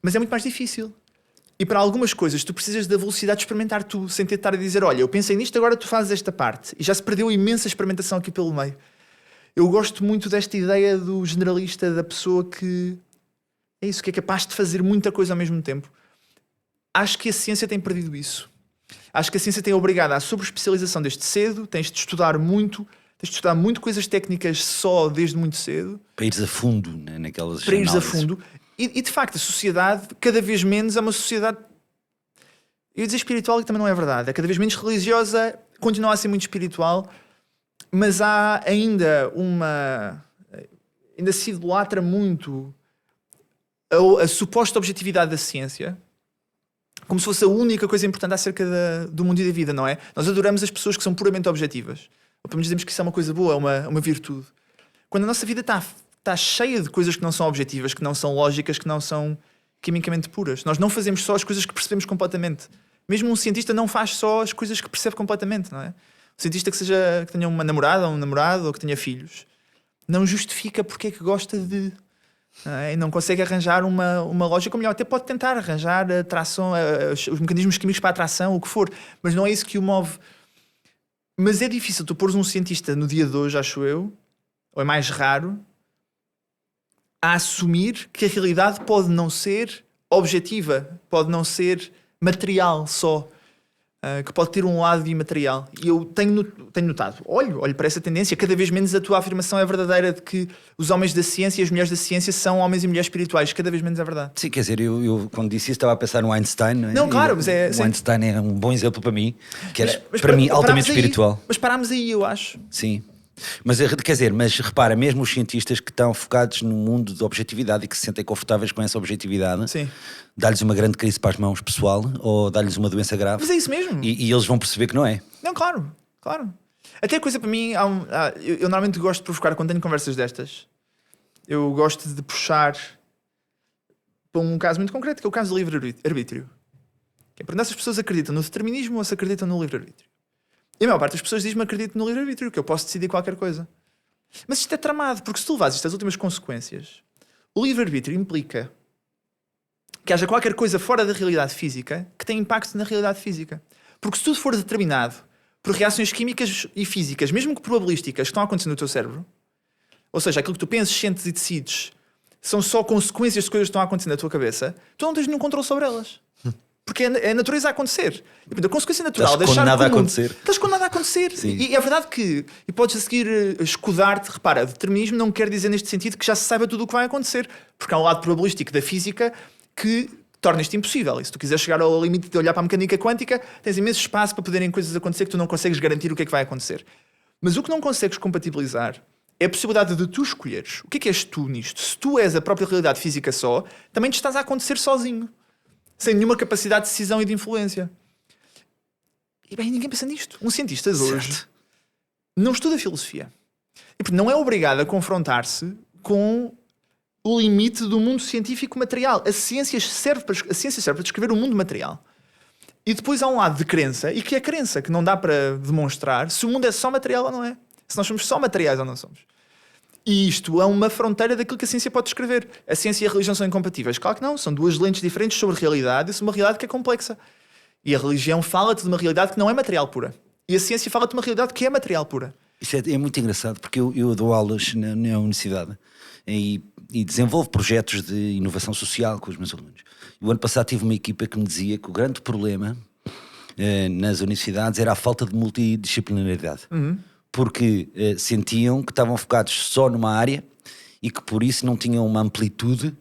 mas é muito mais difícil. E para algumas coisas tu precisas da velocidade de experimentar tu, sem ter de estar a dizer, olha, eu pensei nisto, agora tu fazes esta parte. E já se perdeu imensa experimentação aqui pelo meio. Eu gosto muito desta ideia do generalista, da pessoa que é isso, que é capaz de fazer muita coisa ao mesmo tempo. Acho que a ciência tem perdido isso. Acho que a ciência tem obrigado à sobre-especialização desde cedo, tens de estudar muito coisas técnicas só desde muito cedo. Para ires a fundo, né, naquelas Para ires a análises. fundo. E de facto, a sociedade, cada vez menos, é uma sociedade... Eu ia dizer espiritual, que também não é verdade. É cada vez menos religiosa, continua a ser muito espiritual, mas há ainda ainda se idolatra muito a suposta objetividade da ciência, como se fosse a única coisa importante acerca do mundo e da vida, não é? Nós adoramos as pessoas que são puramente objetivas. Ou pelo menos dizemos que isso é uma coisa boa, é uma virtude. Quando a nossa vida está cheia de coisas que não são objetivas, que não são lógicas, que não são quimicamente puras. Nós não fazemos só as coisas que percebemos completamente. Mesmo um cientista não faz só as coisas que percebe completamente, não é? Um cientista que tenha uma namorada ou um namorado ou que tenha filhos não justifica porque é que gosta de... E não consegue arranjar uma lógica, ou melhor, até pode tentar arranjar a tração, os mecanismos químicos para a atração, o que for, mas não é isso que o move. Mas é difícil tu pôres um cientista no dia de hoje, acho eu, ou é mais raro, a assumir que a realidade pode não ser objetiva, pode não ser material só, que pode ter um lado imaterial. E eu tenho notado, olho para essa tendência, cada vez menos a tua afirmação é verdadeira de que os homens da ciência e as mulheres da ciência são homens e mulheres espirituais, cada vez menos é verdade. Sim, quer dizer, eu quando disse isso estava a pensar no Einstein, não é? Não, claro, mas é... O Einstein é um bom exemplo para mim, que era Mas para mim parámos altamente aí, espiritual. Mas parámos aí, eu acho. Sim. Mas quer dizer, mas repara, mesmo os cientistas que estão focados no mundo de objetividade e que se sentem confortáveis com essa objetividade, Sim. dá-lhes uma grande crise para as mãos pessoal ou dá-lhes uma doença grave. Mas é isso mesmo. E eles vão perceber que não é. Não, claro. Até a coisa para mim, eu normalmente gosto de provocar quando tenho conversas destas. Eu gosto de puxar para um caso muito concreto, que é o caso do livre-arbítrio. Que é perguntar se as pessoas acreditam no determinismo ou se acreditam no livre-arbítrio. E a maior parte das pessoas diz-me acredito no livre-arbítrio, que eu posso decidir qualquer coisa. Mas isto é tramado, porque se tu levas isto às últimas consequências, o livre-arbítrio implica que haja qualquer coisa fora da realidade física que tem impacto na realidade física. Porque se tudo for determinado por reações químicas e físicas, mesmo que probabilísticas, que estão a acontecer no teu cérebro, ou seja, aquilo que tu pensas, sentes e decides são só consequências de coisas que estão a acontecer na tua cabeça, tu não tens nenhum controle sobre elas. Porque é a natureza a acontecer. E, portanto, a consequência natural Estás deixar condenado a que o mundo- acontecer. Estás condenado a acontecer. E é verdade que... E podes a seguir escudar-te. Repara, determinismo não quer dizer neste sentido que já se saiba tudo o que vai acontecer. Porque há um lado probabilístico da física que torna isto impossível. E se tu quiseres chegar ao limite de olhar para a mecânica quântica, tens imenso espaço para poderem coisas acontecer que tu não consegues garantir o que é que vai acontecer. Mas o que não consegues compatibilizar é a possibilidade de tu escolheres. O que é és tu nisto? Se tu és a própria realidade física só, também te estás a acontecer sozinho. Sem nenhuma capacidade de decisão e de influência. E bem, ninguém pensa nisto. Um cientista de hoje não estuda filosofia. E não é obrigado a confrontar-se com o limite do mundo científico material. A ciência serve para descrever o mundo material. E depois há um lado de crença, e que é crença, que não dá para demonstrar se o mundo é só material ou não é. Se nós somos só materiais ou não somos. E isto é uma fronteira daquilo que a ciência pode descrever. A ciência e a religião são incompatíveis? Claro que não. São duas lentes diferentes sobre realidade. Isso é uma realidade que é complexa. E a religião fala-te de uma realidade que não é material pura. E a ciência fala-te de uma realidade que é material pura. Isso é muito engraçado, porque eu dou aulas na universidade e desenvolvo projetos de inovação social com os meus alunos. E o ano passado tive uma equipa que me dizia que o grande problema nas universidades era a falta de multidisciplinaridade. Porque sentiam que estavam focados só numa área e que por isso não tinham uma amplitude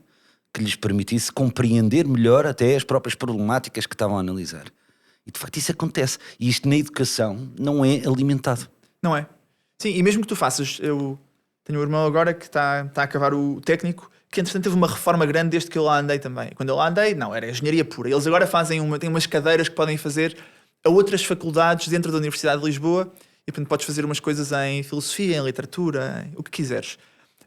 que lhes permitisse compreender melhor até as próprias problemáticas que estavam a analisar. E de facto isso acontece. E isto na educação não é alimentado. Não é? Sim, e mesmo que tu faças... Eu tenho um irmão agora que está a acabar o técnico, que entretanto teve uma reforma grande desde que eu lá andei também. Quando eu lá andei, não, era engenharia pura. Eles agora têm umas cadeiras que podem fazer a outras faculdades dentro da Universidade de Lisboa. E portanto podes fazer umas coisas em filosofia, em literatura, o que quiseres.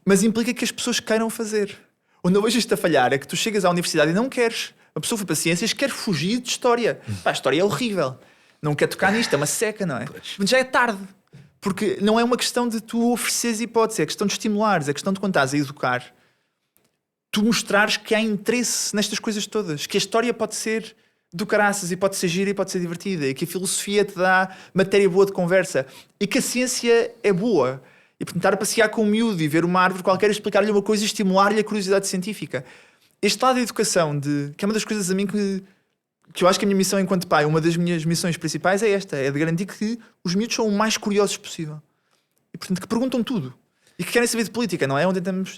Mas implica que as pessoas queiram fazer. Onde eu vejo isto a falhar é que tu chegas à universidade e não queres. A pessoa foi para ciências e quer fugir de história. Pá, a história é horrível. Não quer tocar nisto, é uma seca, não é? Mas já é tarde. Porque não é uma questão de tu ofereceres hipótese, é questão de estimulares, é questão de quando estás a educar, tu mostrares que há interesse nestas coisas todas, que a história pode ser do caraças e pode ser gira e pode ser divertida, e que a filosofia te dá matéria boa de conversa, e que a ciência é boa. E portanto, estar a passear com um miúdo e ver uma árvore qualquer, explicar-lhe uma coisa e estimular-lhe a curiosidade científica. Este lado da educação, que é uma das coisas a mim que eu acho que a minha missão enquanto pai, uma das minhas missões principais é esta, é de garantir que os miúdos são o mais curiosos possível. E portanto, que perguntam tudo. E que querem saber de política, não é? Onde estamos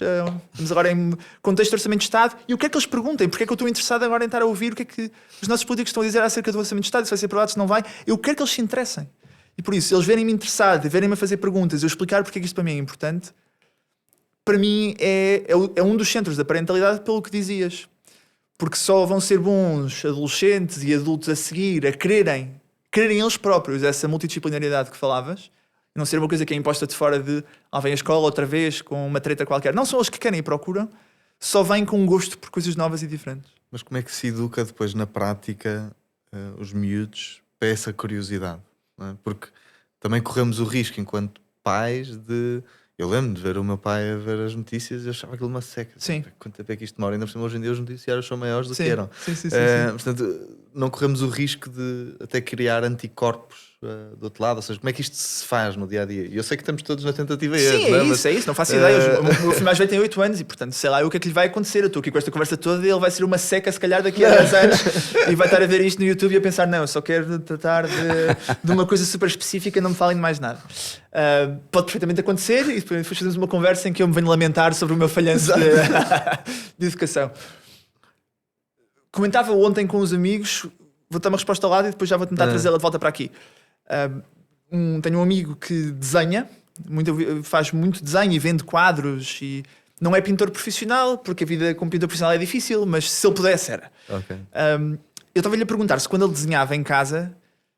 agora em contexto de orçamento de Estado. E o que é que eles perguntem? Porque é que eu estou interessado agora em estar a ouvir o que é que os nossos políticos estão a dizer acerca do orçamento de Estado, se vai ser aprovado, se não vai. Eu quero que eles se interessem. E por isso, eles verem-me interessado, verem-me a fazer perguntas, eu explicar porque é que isto para mim é importante, para mim é um dos centros da parentalidade, pelo que dizias. Porque só vão ser bons adolescentes e adultos a seguir, a quererem eles próprios essa multidisciplinaridade que falavas, não ser uma coisa que é imposta de fora de vem a escola outra vez com uma treta qualquer. Não são eles que querem e procuram, só vêm com um gosto por coisas novas e diferentes. Mas como é que se educa depois na prática os miúdos para essa curiosidade? Não é? Porque também corremos o risco enquanto pais de... Eu lembro de ver o meu pai a ver as notícias e eu achava aquilo uma seca. Sim. Quanto tempo é que isto demora? Ainda por cima, hoje em dia os noticiários são maiores do que eram. Sim. Portanto, não corremos o risco de até criar anticorpos do outro lado? Ou seja, como é que isto se faz no dia a dia? E eu sei que estamos todos na tentativa e erro, Sim, não é é? isso, é isso, não faço ideia. O meu filho mais velho tem 8 anos e, portanto, sei lá o que é que lhe vai acontecer. Eu estou aqui com esta conversa toda e ele vai ser uma seca, se calhar, daqui a 10 anos e vai estar a ver isto no YouTube e a pensar: não, eu só quero tratar de uma coisa super específica, não me falem de mais nada. Pode perfeitamente acontecer e depois fazemos uma conversa em que eu me venho lamentar sobre o meu falhanço de educação. Comentava ontem com os amigos, vou dar uma resposta ao lado e depois já vou tentar trazê-la de volta para aqui. Tenho um amigo que desenha, faz muito desenho e vende quadros e não é pintor profissional, porque a vida como pintor profissional é difícil, mas se ele pudesse era. Ok. Eu estava-lhe a perguntar se quando ele desenhava em casa,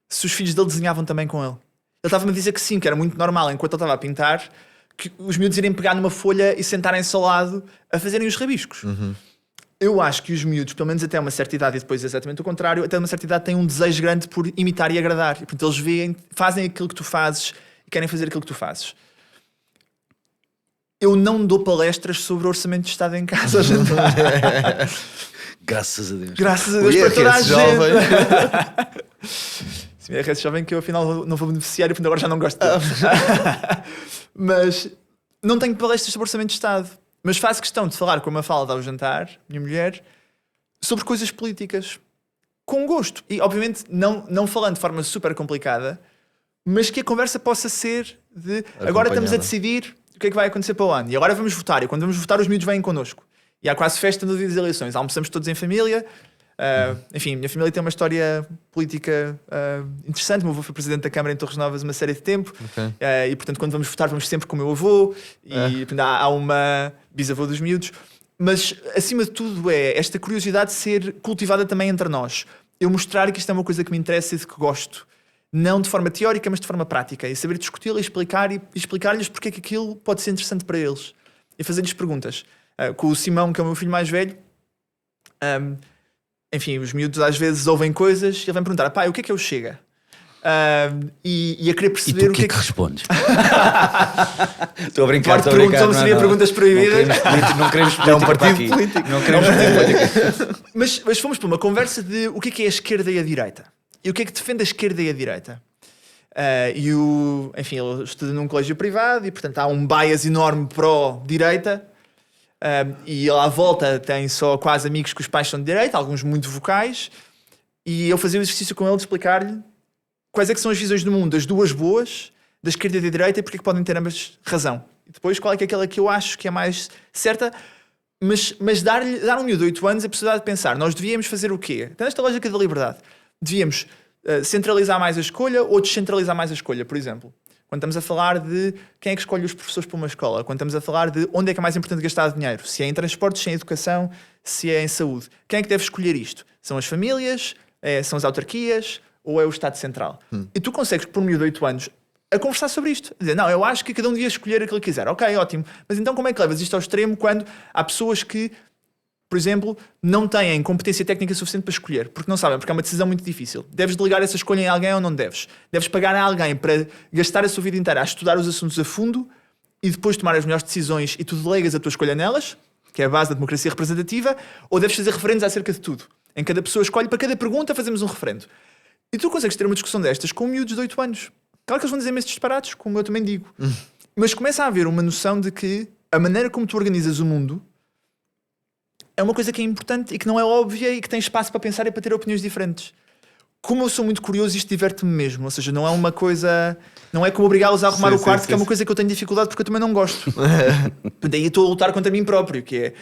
se os filhos dele desenhavam também com ele. Ele estava-me a dizer que sim, que era muito normal, enquanto ele estava a pintar, que os miúdos irem pegar numa folha e sentarem-se ao lado a fazerem os rabiscos. Eu acho que os miúdos, pelo menos até uma certa idade, e depois exatamente o contrário, até uma certa idade têm um desejo grande por imitar e agradar. E, portanto, eles fazem aquilo que tu fazes e querem fazer aquilo que tu fazes. Eu não dou palestras sobre o orçamento de Estado em casa hoje em dia. Graças a Deus. Graças a Deus O para toda a IRS gente. jovem. Sim, é esse jovem que eu afinal não vou beneficiar e portanto agora já não gosto dele. Mas não tenho palestras sobre orçamento de Estado. Mas faço questão de falar com a Mafalda ao jantar, minha mulher, sobre coisas políticas. Com gosto. E obviamente não falando de forma super complicada, mas que a conversa possa ser de agora estamos a decidir o que é que vai acontecer para o ano. E agora vamos votar. E quando vamos votar os miúdos vêm connosco. E há quase festa no dia das eleições. Almoçamos todos em família. Enfim, minha família tem uma história política interessante. O meu avô foi presidente da Câmara em Torres Novas uma série de tempo. Ok. E portanto quando vamos votar vamos sempre com o meu avô. E portanto, há uma bisavô dos miúdos. Mas acima de tudo é esta curiosidade de ser cultivada também entre nós. Eu mostrar que isto é uma coisa que me interessa e de que gosto. Não de forma teórica, mas de forma prática. E saber discuti-la e explicar-lhes porque é que aquilo pode ser interessante para eles. E fazer-lhes perguntas. Com o Simão, que é o meu filho mais velho, enfim, os miúdos às vezes ouvem coisas e ele vem perguntar: pai, o que é o Chega? E a querer E perceber tu o que é que respondes? Estou a brincar, Claro, perguntam-me se havia perguntas proibidas. Não queremos É um política para partido aqui. político. Não queremos política. Mas fomos para uma conversa de o que é a esquerda e a direita. E o que é que defende a esquerda e a direita. Enfim, ele estuda num colégio privado e, portanto, há um bias enorme pró-direita. E ele à volta tem só quase amigos que os pais são de direita, alguns muito vocais. E eu fazia o exercício com ele de explicar-lhe quais é que são as visões do mundo, das duas boas, da esquerda e da direita, e porque é que podem ter ambas razão. E depois qual é que é aquela que eu acho que é mais certa, mas dar a um miúdo de 8 anos a possibilidade de pensar: nós devíamos fazer o quê? Tem esta lógica da liberdade. Devíamos centralizar mais a escolha ou descentralizar mais a escolha, por exemplo. Quando estamos a falar de quem é que escolhe os professores para uma escola, quando estamos a falar de onde é que é mais importante gastar dinheiro, se é em transportes, se é em educação, se é em saúde. Quem é que deve escolher isto? São as famílias? São as autarquias? Ou é o Estado Central? E tu consegues, por meio de 8 anos, a conversar sobre isto. A dizer: não, eu acho que cada um devia escolher aquilo que quiser. Ok, ótimo. Mas então como é que levas isto ao extremo quando há pessoas que, por exemplo, não têm competência técnica suficiente para escolher, porque não sabem, porque é uma decisão muito difícil. Deves delegar essa escolha em alguém ou não deves? Deves pagar a alguém para gastar a sua vida inteira a estudar os assuntos a fundo e depois tomar as melhores decisões e tu delegas a tua escolha nelas, que é a base da democracia representativa, ou deves fazer referendos acerca de tudo? Em cada pessoa escolhe, para cada pergunta fazemos um referendo. E tu consegues ter uma discussão destas com miúdos de 8 anos. Claro que eles vão dizer esses disparates, como eu também digo. Mas começa a haver uma noção de que a maneira como tu organizas o mundo é uma coisa que é importante e que não é óbvia e que tem espaço para pensar e para ter opiniões diferentes. Como eu sou muito curioso, isto diverte-me mesmo. Ou seja, não é uma coisa... Não é como obrigá-los a arrumar o quarto, que é uma coisa que eu tenho dificuldade porque eu também não gosto. Daí estou a lutar contra mim próprio, que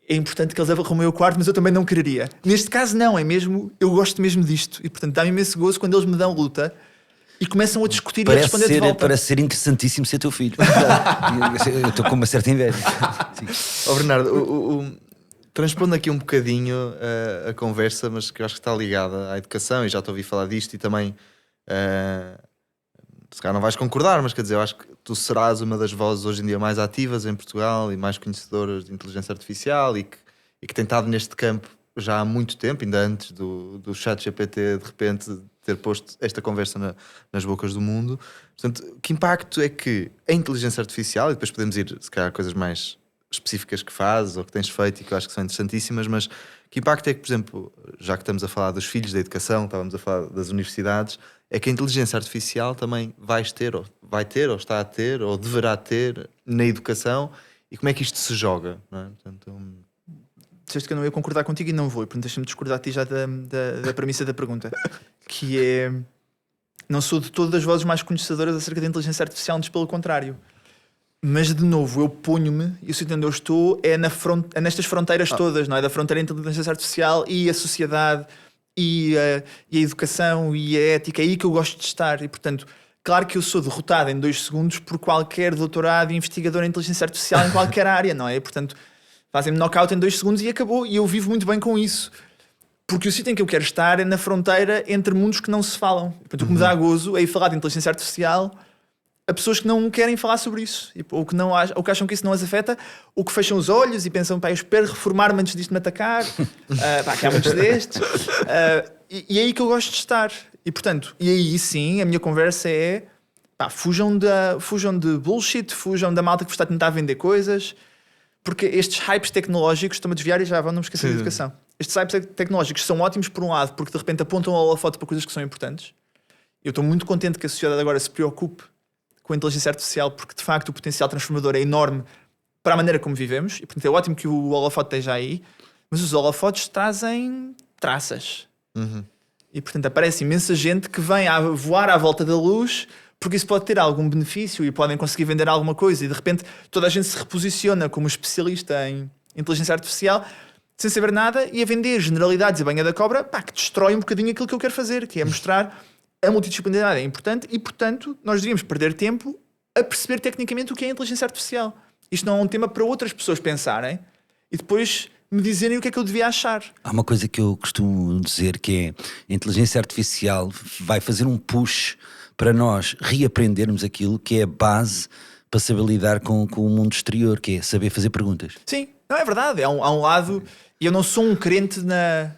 é importante que eles arrumem o quarto, mas eu também não quereria. Neste caso não, é mesmo... Eu gosto mesmo disto. E portanto dá-me imenso gozo quando eles me dão luta e começam a discutir e a responder de volta. Parece ser interessantíssimo ser teu filho. Eu estou com uma certa inveja. Bernardo, transpondo aqui um bocadinho a conversa, mas que eu acho que está ligada à educação, e já te ouvi falar disto, e também se calhar não vais concordar, mas quer dizer, eu acho que tu serás uma das vozes hoje em dia mais ativas em Portugal e mais conhecedoras de inteligência artificial e que tem estado neste campo já há muito tempo, ainda antes do ChatGPT de repente ter posto esta conversa nas bocas do mundo. Portanto, que impacto é que a inteligência artificial, e depois podemos ir se calhar a coisas mais específicas que fazes ou que tens feito e que eu acho que são interessantíssimas, mas que impacto é que, por exemplo, já que estamos a falar dos filhos, da educação, estávamos a falar das universidades, é que a inteligência artificial também vai ter, ou está a ter, ou deverá ter na educação, e como é que isto se joga, não é? Portanto, disseste que eu não ia concordar contigo e não vou, portanto deixa-me discordar de ti já da premissa da pergunta, que é, não sou de todas as vozes mais conhecedoras acerca da inteligência artificial, antes pelo contrário, mas de novo eu ponho-me, e o sítio onde eu estou é nestas fronteiras todas, não é? Da fronteira entre a inteligência artificial e a sociedade e a educação e a ética, é aí que eu gosto de estar, e portanto claro que eu sou derrotado em 2 segundos por qualquer doutorado e investigador em inteligência artificial em qualquer área, não é? Portanto fazem-me knockout em 2 segundos e acabou. E eu vivo muito bem com isso. Porque o sítio em que eu quero estar é na fronteira entre mundos que não se falam. Portanto, o que me dá gozo é ir falar de inteligência artificial a pessoas que não querem falar sobre isso. Ou que acham que isso não as afeta, ou que fecham os olhos e pensam, pá, eu espero reformar-me antes disto me atacar. Pá, que há muitos destes. E é aí que eu gosto de estar. E portanto, e aí sim, a minha conversa é, pá, fujam de bullshit, fujam da malta que vos está a tentar vender coisas. Porque estes hypes tecnológicos, estão-me a desviar e já vão não me esquecer da educação. Estes hypes tecnológicos são ótimos por um lado, porque de repente apontam a holofote para coisas que são importantes. Eu estou muito contente que a sociedade agora se preocupe com a inteligência artificial, porque de facto o potencial transformador é enorme para a maneira como vivemos. E portanto é ótimo que o holofote esteja aí, mas os holofotes trazem traças. E portanto aparece imensa gente que vem a voar à volta da luz, porque isso pode ter algum benefício e podem conseguir vender alguma coisa, e de repente toda a gente se reposiciona como especialista em inteligência artificial sem saber nada e a vender generalidades e banha da cobra, pá, que destrói um bocadinho aquilo que eu quero fazer, que é mostrar a multidisciplinaridade é importante e portanto nós devíamos perder tempo a perceber tecnicamente o que é a inteligência artificial. Isto não é um tema para outras pessoas pensarem e depois me dizerem o que é que eu devia achar. Há uma coisa que eu costumo dizer, que é a inteligência artificial vai fazer um push para nós reaprendermos aquilo que é a base para saber lidar com o mundo exterior, que é saber fazer perguntas. Sim, não é verdade. Há um lado, e eu não sou um crente na...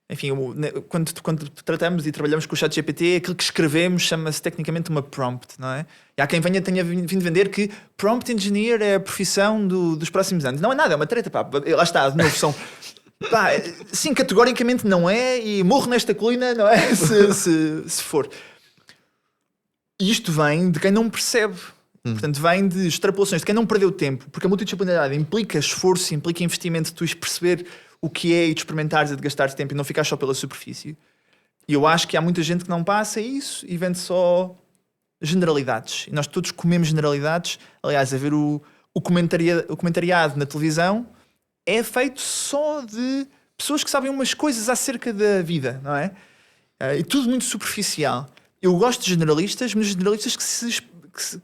Enfim, quando tratamos e trabalhamos com o ChatGPT, aquilo que escrevemos chama-se tecnicamente uma prompt, não é? E há quem tenha vindo vender que prompt engineer é a profissão dos próximos anos. Não é nada, é uma treta, pá. Lá está, de novo, são... Pá, sim, categoricamente não é, e morro nesta colina, não é? Se for... E isto vem de quem não percebe. Portanto, vem de extrapolações, de quem não perdeu tempo. Porque a multidisciplinaridade implica esforço, implica investimento de tu perceber o que é e de experimentares e de gastar tempo e não ficar só pela superfície. E eu acho que há muita gente que não passa isso e vende só generalidades. E nós todos comemos generalidades. Aliás, a ver o comentariado na televisão é feito só de pessoas que sabem umas coisas acerca da vida, não é? E tudo muito superficial. Eu gosto de generalistas, mas generalistas que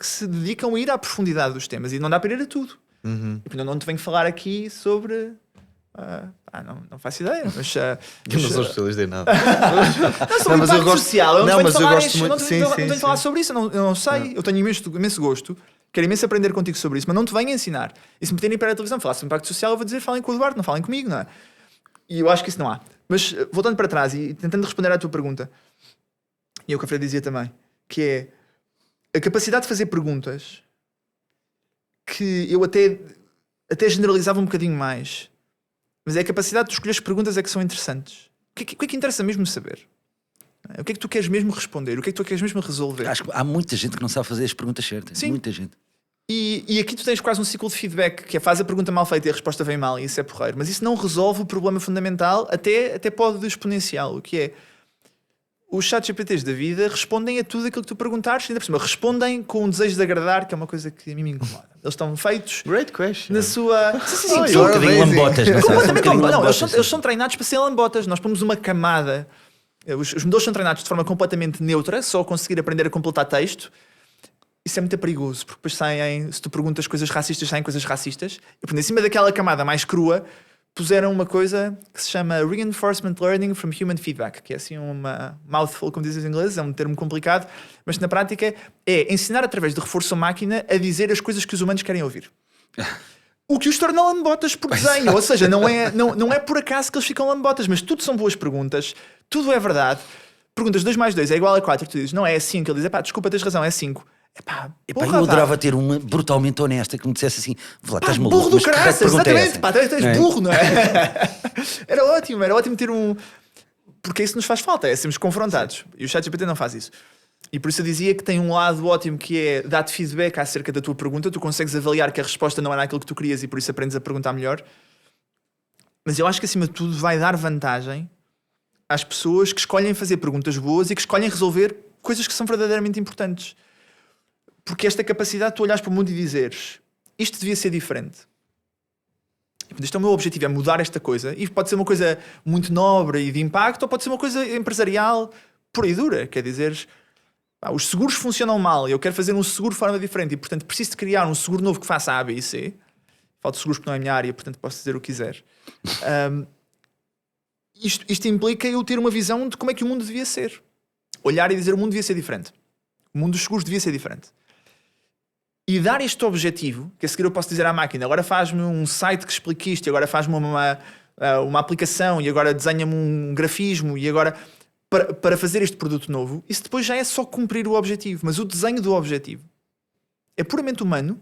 se dedicam a ir à profundidade dos temas e não dá para ir a tudo. E não te venho falar aqui sobre... não faço ideia, mas... eu não sou especialista em nada. Não, sobre o impacto social. Eu não tenho falar sobre isso, eu não sei. Eu tenho imenso gosto, quero imenso aprender contigo sobre isso, mas não te venho ensinar. E se me terem para a televisão falar sobre impacto social, eu vou dizer, falem com o Eduardo, não falem comigo, não é? E eu acho que isso não há. Mas voltando para trás e tentando responder à tua pergunta, e é o que a Fred dizia também, que é a capacidade de fazer perguntas que eu até generalizava um bocadinho mais, mas é a capacidade de escolher as perguntas é que são interessantes. O que é que interessa mesmo saber? O que é que tu queres mesmo responder? O que é que tu queres mesmo resolver? Acho que há muita gente que não sabe fazer as perguntas certas. Sim. Muita gente. E aqui tu tens quase um ciclo de feedback, que é faz a pergunta mal feita e a resposta vem mal, e isso é porreiro. Mas isso não resolve o problema fundamental, até pode exponencial, o que é... Os ChatGPTs da vida respondem a tudo aquilo que tu perguntares, ainda por cima, respondem com um desejo de agradar, que é uma coisa que a mim me incomoda. Eles estão feitos Great question. na sua... Sim, são um bocadinho lambotas. Eles são treinados para ser lambotas. Nós pomos uma camada... Os modelos são treinados de forma completamente neutra, só conseguir aprender a completar texto. Isso é muito perigoso, porque depois se tu perguntas coisas racistas, saem coisas racistas. E por cima daquela camada mais crua, puseram uma coisa que se chama Reinforcement Learning from Human Feedback, que é assim uma mouthful, como dizem os ingleses, é um termo complicado, mas na prática é ensinar através de reforço à máquina a dizer as coisas que os humanos querem ouvir. O que os torna lambotas por desenho, ou seja, não é por acaso que eles ficam lambotas, mas tudo são boas perguntas, tudo é verdade. Perguntas 2 mais 2 é igual a 4, tu dizes, não é 5, ele diz, desculpa, tens razão, é 5. Eu adorava ter uma brutalmente honesta que me dissesse assim, estás maluco, burro do caraças, exatamente, tens burro, não é? Era ótimo ter Porque isso nos faz falta, é sermos confrontados. Sim. E o ChatGPT não faz isso. E por isso eu dizia que tem um lado ótimo que é dar-te feedback acerca da tua pergunta. Tu consegues avaliar que a resposta não era aquilo que tu querias e por isso aprendes a perguntar melhor. Mas eu acho que acima de tudo vai dar vantagem às pessoas que escolhem fazer perguntas boas e que escolhem resolver coisas que são verdadeiramente importantes. Porque esta capacidade de tu olhares para o mundo e dizeres isto devia ser diferente. Este é o meu objetivo, é mudar esta coisa. E pode ser uma coisa muito nobre e de impacto, ou pode ser uma coisa empresarial pura e dura. Quer dizer, os seguros funcionam mal e eu quero fazer um seguro de forma diferente e, portanto, preciso de criar um seguro novo que faça A, B e C. Falta de seguros porque não é a minha área, portanto, posso dizer o que quiser. Isto implica eu ter uma visão de como é que o mundo devia ser. Olhar e dizer o mundo devia ser diferente. O mundo dos seguros devia ser diferente. E dar este objetivo, que a seguir eu posso dizer à máquina, agora faz-me um site que explique isto, e agora faz-me uma aplicação, e agora desenha-me um grafismo, e agora para fazer este produto novo, isso depois já é só cumprir o objetivo. Mas o desenho do objetivo é puramente humano,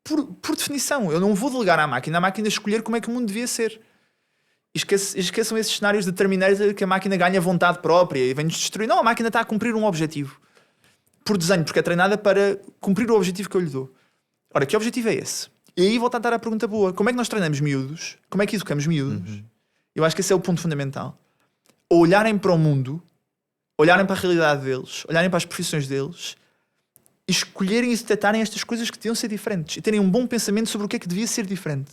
por definição. Eu não vou delegar à máquina, a máquina escolher como é que o mundo devia ser. Esqueçam esses cenários de Terminator que a máquina ganha vontade própria e vem-nos destruir. Não, a máquina está a cumprir um objetivo. Por desenho, porque é treinada para cumprir o objetivo que eu lhe dou. Ora, que objetivo é esse? E aí volto a dar a pergunta boa. Como é que nós treinamos miúdos? Como é que educamos miúdos? Eu acho que esse é o ponto fundamental. Olharem para o mundo, olharem para a realidade deles, olharem para as profissões deles e escolherem e detectarem estas coisas que deviam ser diferentes e terem um bom pensamento sobre o que é que devia ser diferente.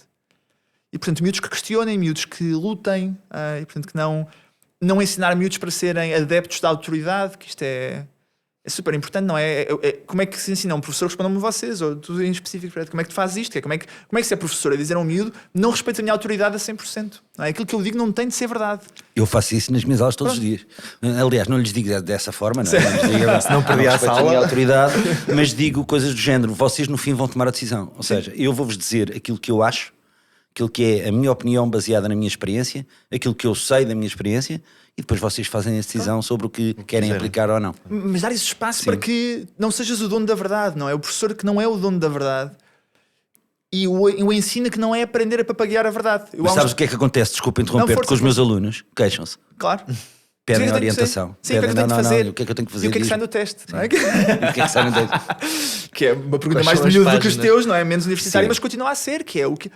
E, portanto, miúdos que questionem, miúdos que lutem, e, portanto, que não ensinar miúdos para serem adeptos da autoridade, que isto é super importante, não é? Como é que se ensina um professor? Respondam-me vocês, ou tu em específico, como é que tu fazes isto? Como é que se é professor a dizer a um miúdo não respeito a minha autoridade a 100%? Não é? Aquilo que eu digo não tem de ser verdade. Eu faço isso nas minhas aulas todos os dias. Aliás, não lhes digo dessa forma, não é? Se não perdi a sala. A minha autoridade, mas digo coisas do género. Vocês no fim vão tomar a decisão. Ou seja, eu vou-vos dizer aquilo que eu acho, aquilo que é a minha opinião baseada na minha experiência, aquilo que eu sei da minha experiência, e depois vocês fazem a decisão sobre o que querem aplicar ou não. Mas dar esse espaço para que não sejas o dono da verdade, não é? O professor que não é o dono da verdade e o ensino que não é aprender a papaguear a verdade. Mas sabes o que é que acontece? Desculpa interromper, com os meus alunos queixam-se. Claro. Pedem orientação. Sim, pedem, o que é que eu tenho que fazer? O que é que eu tenho que fazer? E o que é que sai no teste? Não é? O que é que sai no teste? Que é uma pergunta mais de miúdo do que os teus, não é? Menos universitário, mas continua a ser, que é o que...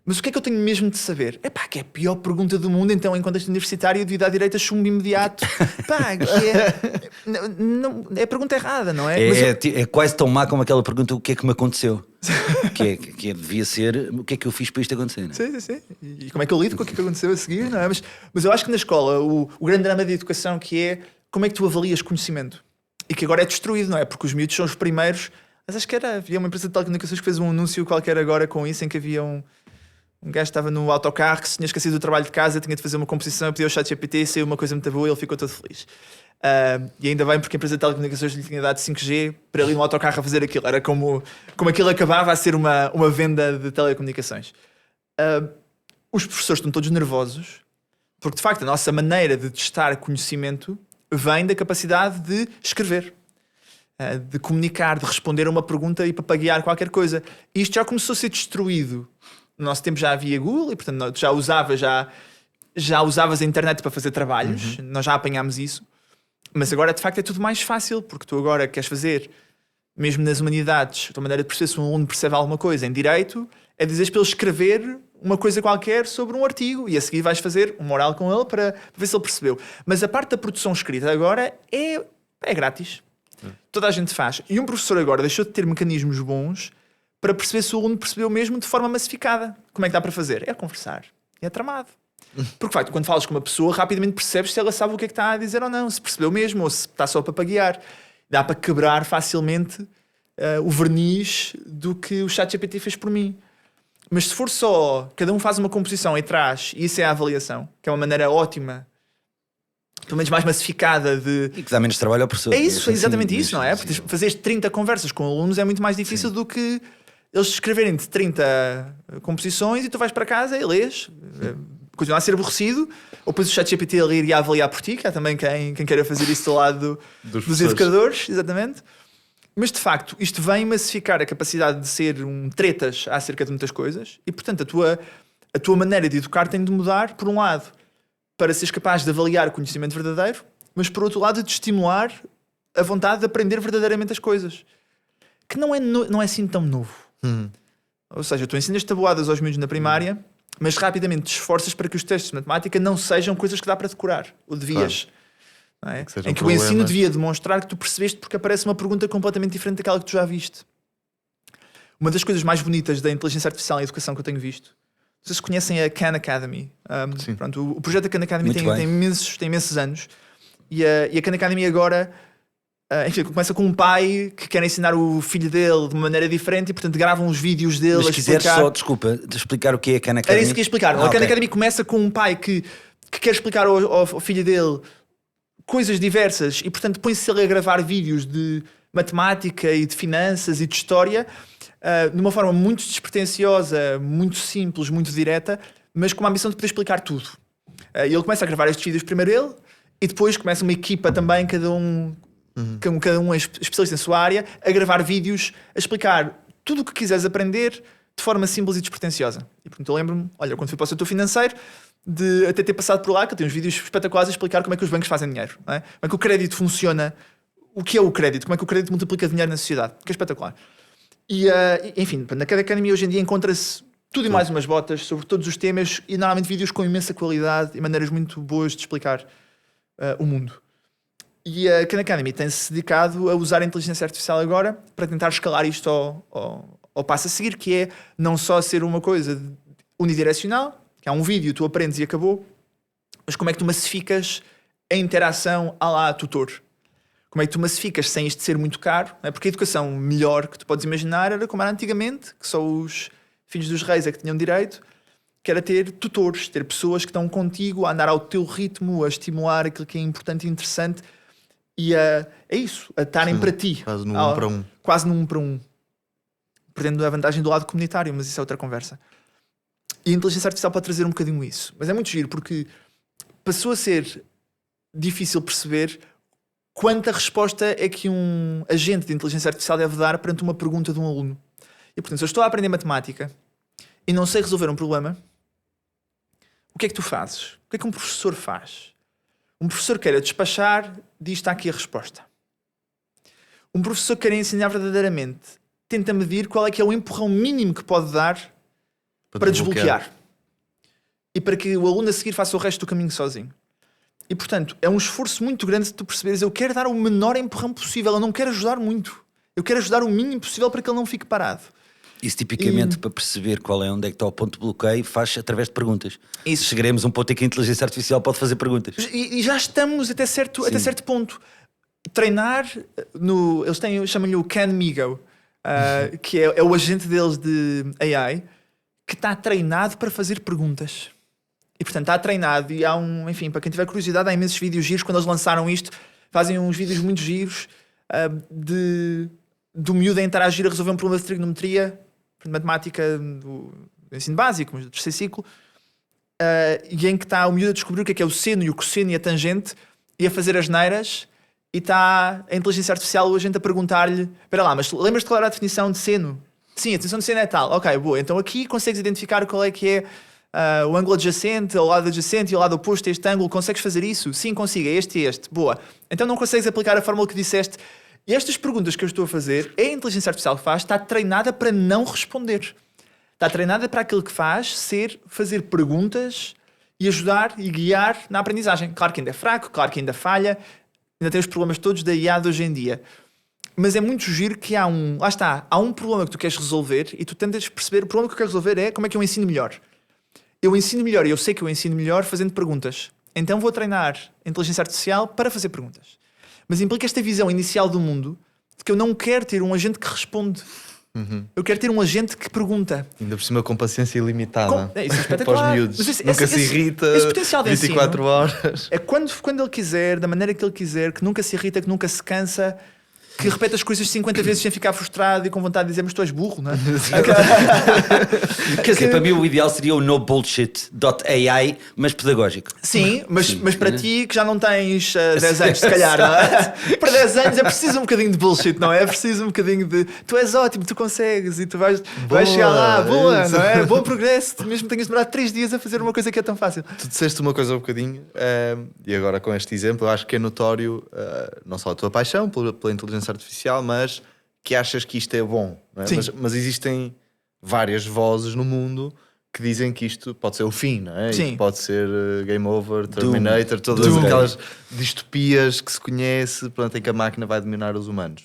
Mas o que é que eu tenho mesmo de saber? Que é a pior pergunta do mundo, então, enquanto este universitário eu devia dar direito a chumbo imediato. É a pergunta errada, não é? É quase tão má como aquela pergunta: o que é que me aconteceu? que devia ser: o que é que eu fiz para isto acontecer? Não é? Sim. E como é que eu lido com o que aconteceu a seguir, não é? Mas eu acho que na escola o grande drama da educação que é como é que tu avalias conhecimento e que agora é destruído, não é? Porque os miúdos são os primeiros. Mas acho que havia uma empresa de telecomunicações que fez um anúncio qualquer agora com isso, em que havia um gajo estava no autocarro que se tinha esquecido do trabalho de casa, tinha de fazer uma composição, pediu ao ChatGPT e saiu uma coisa muito boa e ele ficou todo feliz. E ainda bem porque a empresa de telecomunicações lhe tinha dado 5G para ele ir no autocarro a fazer aquilo. Era como aquilo acabava a ser uma venda de telecomunicações. Os professores estão todos nervosos porque de facto a nossa maneira de testar conhecimento vem da capacidade de escrever, de comunicar, de responder a uma pergunta e papaguear qualquer coisa. E isto já começou a ser destruído. No nosso tempo já havia Google e, portanto, já usavas a internet para fazer trabalhos. Nós já apanhámos isso. Mas agora, de facto, é tudo mais fácil, porque tu agora queres fazer, mesmo nas humanidades, a tua maneira de perceber se um aluno percebe alguma coisa em direito, é dizeres para ele escrever uma coisa qualquer sobre um artigo e a seguir vais fazer um oral com ele para ver se ele percebeu. Mas a parte da produção escrita agora é grátis. Toda a gente faz. E um professor agora deixou de ter mecanismos bons para perceber se o aluno percebeu mesmo de forma massificada. Como é que dá para fazer? É conversar. É tramado. Porque, de facto, quando falas com uma pessoa, rapidamente percebes se ela sabe o que é que está a dizer ou não. Se percebeu mesmo ou se está só para papaguear. Dá para quebrar facilmente o verniz do que o ChatGPT fez por mim. Mas se for só, cada um faz uma composição e traz, e isso é a avaliação, que é uma maneira ótima, pelo menos mais massificada de... E que dá menos trabalho ao professor. É isso, é exatamente isso, não é? Porque fazer 30 conversas com alunos é muito mais difícil do que eles escreverem de 30 composições e tu vais para casa e lês, continua a ser aborrecido, ou depois o ChatGPT a ler e a avaliar por ti, que há também quem queira fazer isso do lado dos educadores, exatamente. Mas de facto, isto vem massificar a capacidade de ser tretas acerca de muitas coisas e, portanto, a tua maneira de educar tem de mudar, por um lado, para seres capaz de avaliar o conhecimento verdadeiro, mas por outro lado de estimular a vontade de aprender verdadeiramente as coisas. Que não é assim tão novo. Ou seja, tu ensinas tabuadas aos miúdos na primária, mas rapidamente te esforças para que os testes de matemática não sejam coisas que dá para decorar. Ou devias. Não é? Em que o ensino devia demonstrar que tu percebeste porque aparece uma pergunta completamente diferente daquela que tu já viste. Uma das coisas mais bonitas da inteligência artificial em educação que eu tenho visto. Vocês conhecem a Khan Academy. Pronto, o projeto da Khan Academy tem imensos anos. E a Khan Academy agora enfim, começa com um pai que quer ensinar o filho dele de uma maneira diferente e portanto gravam os vídeos dele. Mas a quiseres explicar... só, desculpa, de explicar o que é a Khan Academy. Era isso que ia explicar. A Khan Academy começa com um pai que quer explicar ao filho dele coisas diversas e portanto põe-se ele a gravar vídeos de matemática e de finanças e de história de uma forma muito despretensiosa, muito simples, muito direta, mas com a ambição de poder explicar tudo. E ele começa a gravar estes vídeos primeiro ele e depois começa uma equipa também, cada um é especialista na sua área, a gravar vídeos, a explicar tudo o que quiseres aprender de forma simples e despretensiosa. E portanto eu lembro-me, olha, quando fui para o setor financeiro, de até ter passado por lá, que eu tenho uns vídeos espetaculares a explicar como é que os bancos fazem dinheiro, não é? Como é que o crédito funciona, o que é o crédito, como é que o crédito multiplica dinheiro na sociedade, que é espetacular. E enfim, na Khan Academy hoje em dia encontra-se tudo e mais umas botas sobre todos os temas e normalmente vídeos com imensa qualidade e maneiras muito boas de explicar o mundo. E a Khan Academy tem-se dedicado a usar a inteligência artificial agora para tentar escalar isto ao passo a seguir, que é não só ser uma coisa unidirecional, que há um vídeo, tu aprendes e acabou, mas como é que tu massificas a interação à la tutor? Como é que tu massificas sem isto ser muito caro? Não é? Porque a educação melhor que tu podes imaginar era como era antigamente, que só os filhos dos reis é que tinham direito, que era ter tutores, ter pessoas que estão contigo a andar ao teu ritmo, a estimular aquilo que é importante e interessante e é isso, a estarem para ti. Quase no 1 para 1. Quase no 1 para 1. Perdendo a vantagem do lado comunitário, mas isso é outra conversa. E a inteligência artificial pode trazer um bocadinho isso. Mas é muito giro, porque passou a ser difícil perceber quanta resposta é que um agente de inteligência artificial deve dar perante uma pergunta de um aluno. E portanto, se eu estou a aprender matemática e não sei resolver um problema, o que é que tu fazes? O que é que um professor faz? Um professor queira despachar, diz está aqui a resposta. Um professor queira ensinar verdadeiramente, tenta medir qual é que é o empurrão mínimo que pode dar para desbloquear. E para que o aluno a seguir faça o resto do caminho sozinho. E portanto, é um esforço muito grande de tu perceberes, eu quero dar o menor empurrão possível, eu não quero ajudar muito. Eu quero ajudar o mínimo possível para que ele não fique parado. Isso tipicamente para perceber qual é onde é que está o ponto de bloqueio faz através de perguntas. Isso. Chegaremos a um ponto em que a inteligência artificial pode fazer perguntas. E já estamos até certo ponto. Treinar, chamam-lhe o CanMigo, que é o agente deles de AI, que está treinado para fazer perguntas. E portanto está treinado e há enfim, para quem tiver curiosidade, há imensos vídeos giros. Quando eles lançaram isto, fazem uns vídeos muito giros do miúdo a interagir a resolver um problema de trigonometria, de matemática do ensino básico, mas do terceiro ciclo, e em que está o miúdo a descobrir o que é o seno e o cosseno e a tangente e a fazer as neiras, e está a inteligência artificial, o agente a perguntar-lhe, espera lá, mas lembras-te qual era a definição de seno? Sim, a definição de seno é tal. Ok, boa, então aqui consegues identificar qual é que é o ângulo adjacente, o lado adjacente e o lado oposto a este ângulo. Consegues fazer isso? Sim, consigo, é este e este. Boa. Então não consegues aplicar a fórmula que disseste. E estas perguntas que eu estou a fazer, a inteligência artificial que faz, está treinada para não responder. Está treinada para aquilo que faz ser fazer perguntas e ajudar e guiar na aprendizagem. Claro que ainda é fraco, claro que ainda falha, ainda tem os problemas todos da IA de hoje em dia. Mas é muito giro que há um problema que tu queres resolver e tu tentas perceber, o problema que eu quero resolver é como é que eu ensino melhor. Eu ensino melhor e eu sei que eu ensino melhor fazendo perguntas. Então vou treinar a inteligência artificial para fazer perguntas. Mas implica esta visão inicial do mundo de que eu não quero ter um agente que responde. Eu quero ter um agente que pergunta. Ainda por cima com paciência ilimitada. Isso é espetacular. Para os miúdos. Nunca se irrita. Esse potencial de 24 ensino horas. é quando ele quiser, da maneira que ele quiser, que nunca se irrita, que nunca se cansa. que repete as coisas 50 vezes sem ficar frustrado e com vontade de dizer, mas tu és burro, não é? Quer dizer, para mim o ideal seria o nobullshit.ai, mas pedagógico. Sim, mas para ti que já não tens 10 anos, se calhar, não é? Para 10 anos é preciso um bocadinho de bullshit, não é? É preciso um bocadinho de tu és ótimo, tu consegues e tu vais chegar lá, boa, não é? Bom progresso, mesmo que tenhas demorado 3 dias a fazer uma coisa que é tão fácil. Tu disseste uma coisa um bocadinho, e agora com este exemplo, eu acho que é notório não só a tua paixão pela inteligência artificial, mas que achas que isto é bom, não é? Mas existem várias vozes no mundo que dizem que isto pode ser o fim, não é? Sim. Isto pode ser Game Over, Terminator, todas aquelas distopias que se conhece, portanto, em que a máquina vai dominar os humanos.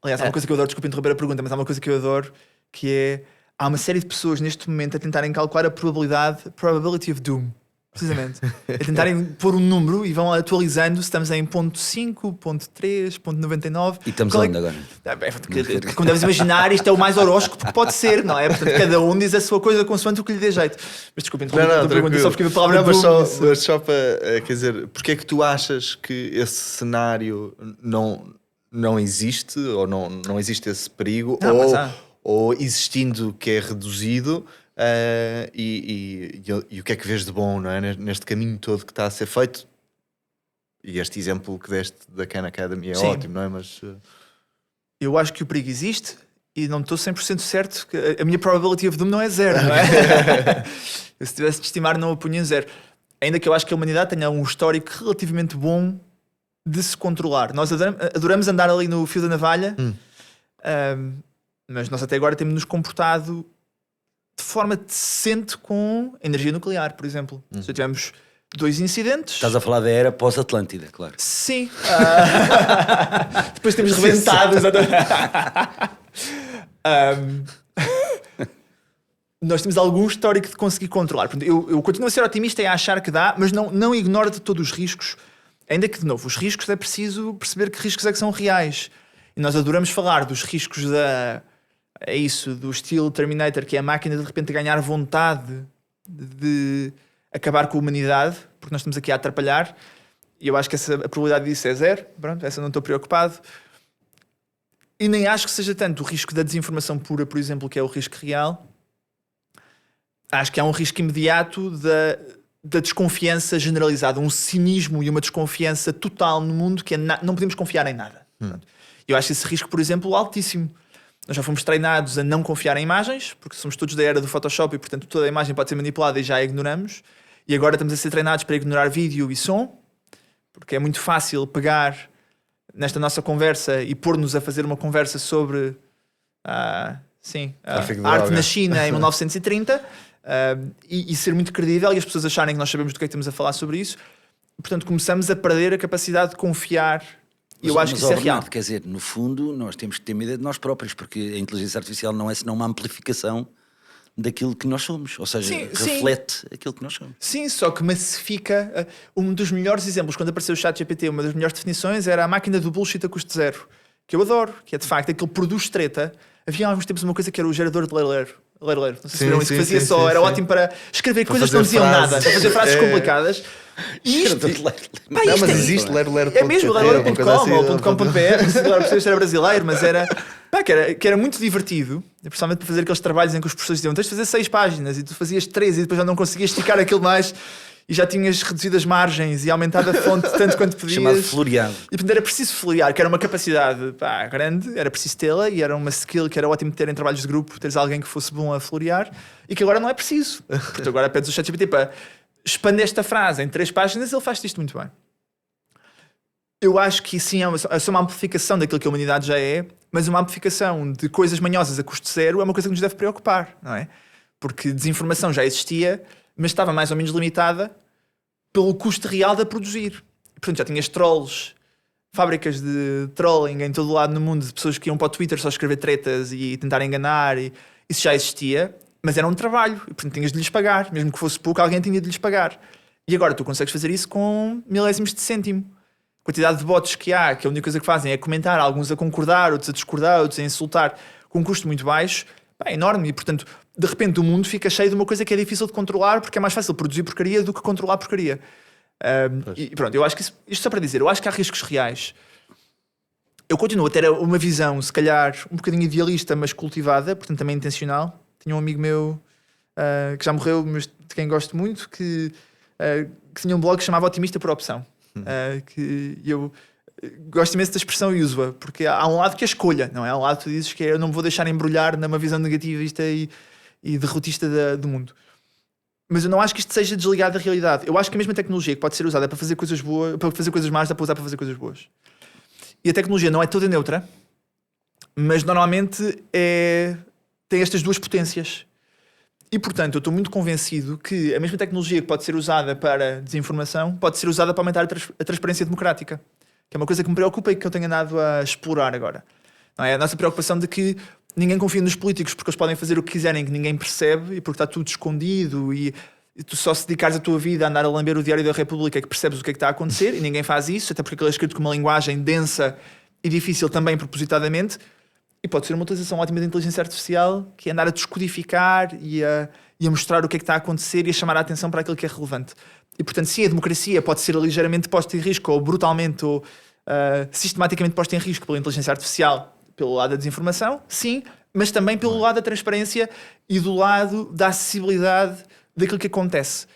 Aliás, há uma coisa que eu adoro, desculpa interromper a pergunta, mas há uma coisa que eu adoro, que é, há uma série de pessoas neste momento a tentarem calcular a probability of doom, precisamente. A tentarem pôr um número e vão atualizando se estamos em ponto 5, ponto 3, ponto 99. E estamos onde agora? Como deves imaginar, isto é o mais horóscopo que pode ser, não é? Portanto, cada um diz a sua coisa consoante o que lhe dê jeito. Mas desculpa, interromper a pergunta, só porque a palavra mas doom... só para, quer dizer, porque é que tu achas que esse cenário não existe, ou não existe esse perigo, ou existindo que é reduzido, e o que é que vês de bom, não é? Neste caminho todo que está a ser feito? E este exemplo que deste da Khan Academy é ótimo, não é? Mas eu acho que o perigo existe e não estou 100% certo que a minha probability of doom não é zero, não é? Eu, se tivesse de estimar, não a punha em zero. Ainda que eu acho que a humanidade tenha um histórico relativamente bom de se controlar. Nós adoramos andar ali no fio da navalha, mas nós até agora temos-nos comportado de forma decente com energia nuclear, por exemplo. Já tivemos 2 incidentes. Estás a falar da era pós-Atlântida, claro. Sim. Depois temos rebentado. Nós temos algum histórico de conseguir controlar. Eu continuo a ser otimista e a achar que dá, mas não ignoro de todos os riscos. Ainda que, de novo, os riscos é preciso perceber que riscos é que são reais. E nós adoramos falar dos riscos do estilo Terminator, que é a máquina de repente ganhar vontade de acabar com a humanidade, porque nós estamos aqui a atrapalhar. E eu acho que a probabilidade disso é zero. Pronto, essa não estou preocupado. E nem acho que seja tanto o risco da desinformação pura, por exemplo, que é o risco real. Acho que há um risco imediato da desconfiança generalizada, um cinismo e uma desconfiança total no mundo que não podemos confiar em nada. Eu acho esse risco, por exemplo, altíssimo. Nós já fomos treinados a não confiar em imagens, porque somos todos da era do Photoshop e, portanto, toda a imagem pode ser manipulada e já a ignoramos. E agora estamos a ser treinados para ignorar vídeo e som, porque é muito fácil pegar nesta nossa conversa e pôr-nos a fazer uma conversa sobre a arte na China em 1930 e ser muito credível e as pessoas acharem que nós sabemos do que é que estamos a falar sobre isso. Portanto, começamos a perder a capacidade de confiar. E eu acho que isso é real. Quer dizer, no fundo, nós temos que ter medo de nós próprios, porque a inteligência artificial não é senão uma amplificação daquilo que nós somos, ou seja, reflete aquilo que nós somos. Sim, só que massifica. Um dos melhores exemplos, quando apareceu o ChatGPT, uma das melhores definições era a máquina do bullshit a custo zero, que eu adoro, que é de facto aquele produz treta. Havia há alguns tempos uma coisa que era o gerador de leileiro. Não sei se viram isso, que fazia só, era ótimo para escrever coisas que não diziam nada, para fazer frases complicadas. Mas existe ler.pt. É mesmo, ler.com ou .com.br, era brasileiro, mas era que era muito divertido, principalmente para fazer aqueles trabalhos em que os professores diziam tens de fazer 6 páginas e tu fazias 3 e depois já não conseguias esticar aquilo mais e já tinhas reduzido as margens e aumentado a fonte tanto quanto podias. Chamado floreado. E portanto era preciso florear, que era uma capacidade grande, era preciso tê-la e era uma skill que era ótimo ter em trabalhos de grupo, teres alguém que fosse bom a florear e que agora não é preciso. Porque agora pedes o ChatGPT para expandir esta frase em 3 páginas e ele faz isto muito bem. Eu acho que sim, é uma amplificação daquilo que a humanidade já é, mas uma amplificação de coisas manhosas a custo zero é uma coisa que nos deve preocupar, não é? Porque desinformação já existia, mas estava mais ou menos limitada pelo custo real de a produzir. E, portanto, já tinhas trolls, fábricas de trolling em todo o lado no mundo, de pessoas que iam para o Twitter só escrever tretas e tentar enganar, e isso já existia, mas era um trabalho, e portanto tinhas de lhes pagar, mesmo que fosse pouco, alguém tinha de lhes pagar. E agora tu consegues fazer isso com milésimos de cêntimo. A quantidade de bots que há, que a única coisa que fazem é comentar, alguns a concordar, outros a discordar, outros a insultar, com um custo muito baixo, é enorme. E portanto, de repente o mundo fica cheio de uma coisa que é difícil de controlar, porque é mais fácil produzir porcaria do que controlar porcaria. E pronto, eu acho que isto só para dizer, eu acho que há riscos reais. eu continuo a ter uma visão, se calhar, um bocadinho idealista, mas cultivada, portanto também intencional. Tinha um amigo meu que já morreu, mas de quem gosto muito, que tinha um blog que se chamava Otimista por Opção. Que eu gosto imenso da expressão e uso-a, porque há um lado que é escolha, não é? Há um lado que tu dizes que eu não me vou deixar embrulhar numa visão negativista e derrotista do mundo. Mas eu não acho que isto seja desligado da realidade. Eu acho que a mesma tecnologia que pode ser usada para fazer coisas boas, para fazer coisas más, dá para usar para fazer coisas boas. E a tecnologia não é toda neutra, mas normalmente tem estas duas potências. E, portanto, eu estou muito convencido que a mesma tecnologia que pode ser usada para desinformação pode ser usada para aumentar a transparência democrática, que é uma coisa que me preocupa e que eu tenho andado a explorar agora. Não é? A nossa preocupação de que ninguém confia nos políticos porque eles podem fazer o que quiserem, que ninguém percebe, e porque está tudo escondido, e tu só se dedicares a tua vida a andar a lamber o Diário da República que percebes o que é que está a acontecer, e ninguém faz isso, até porque ele é escrito com uma linguagem densa e difícil também propositadamente. E pode ser uma utilização ótima da inteligência artificial, que é andar a descodificar e a mostrar o que é que está a acontecer e a chamar a atenção para aquilo que é relevante. E, portanto, sim, a democracia pode ser ligeiramente posta em risco, ou brutalmente, ou sistematicamente posta em risco pela inteligência artificial, pelo lado da desinformação, sim, mas também pelo lado da transparência e do lado da acessibilidade daquilo que acontece.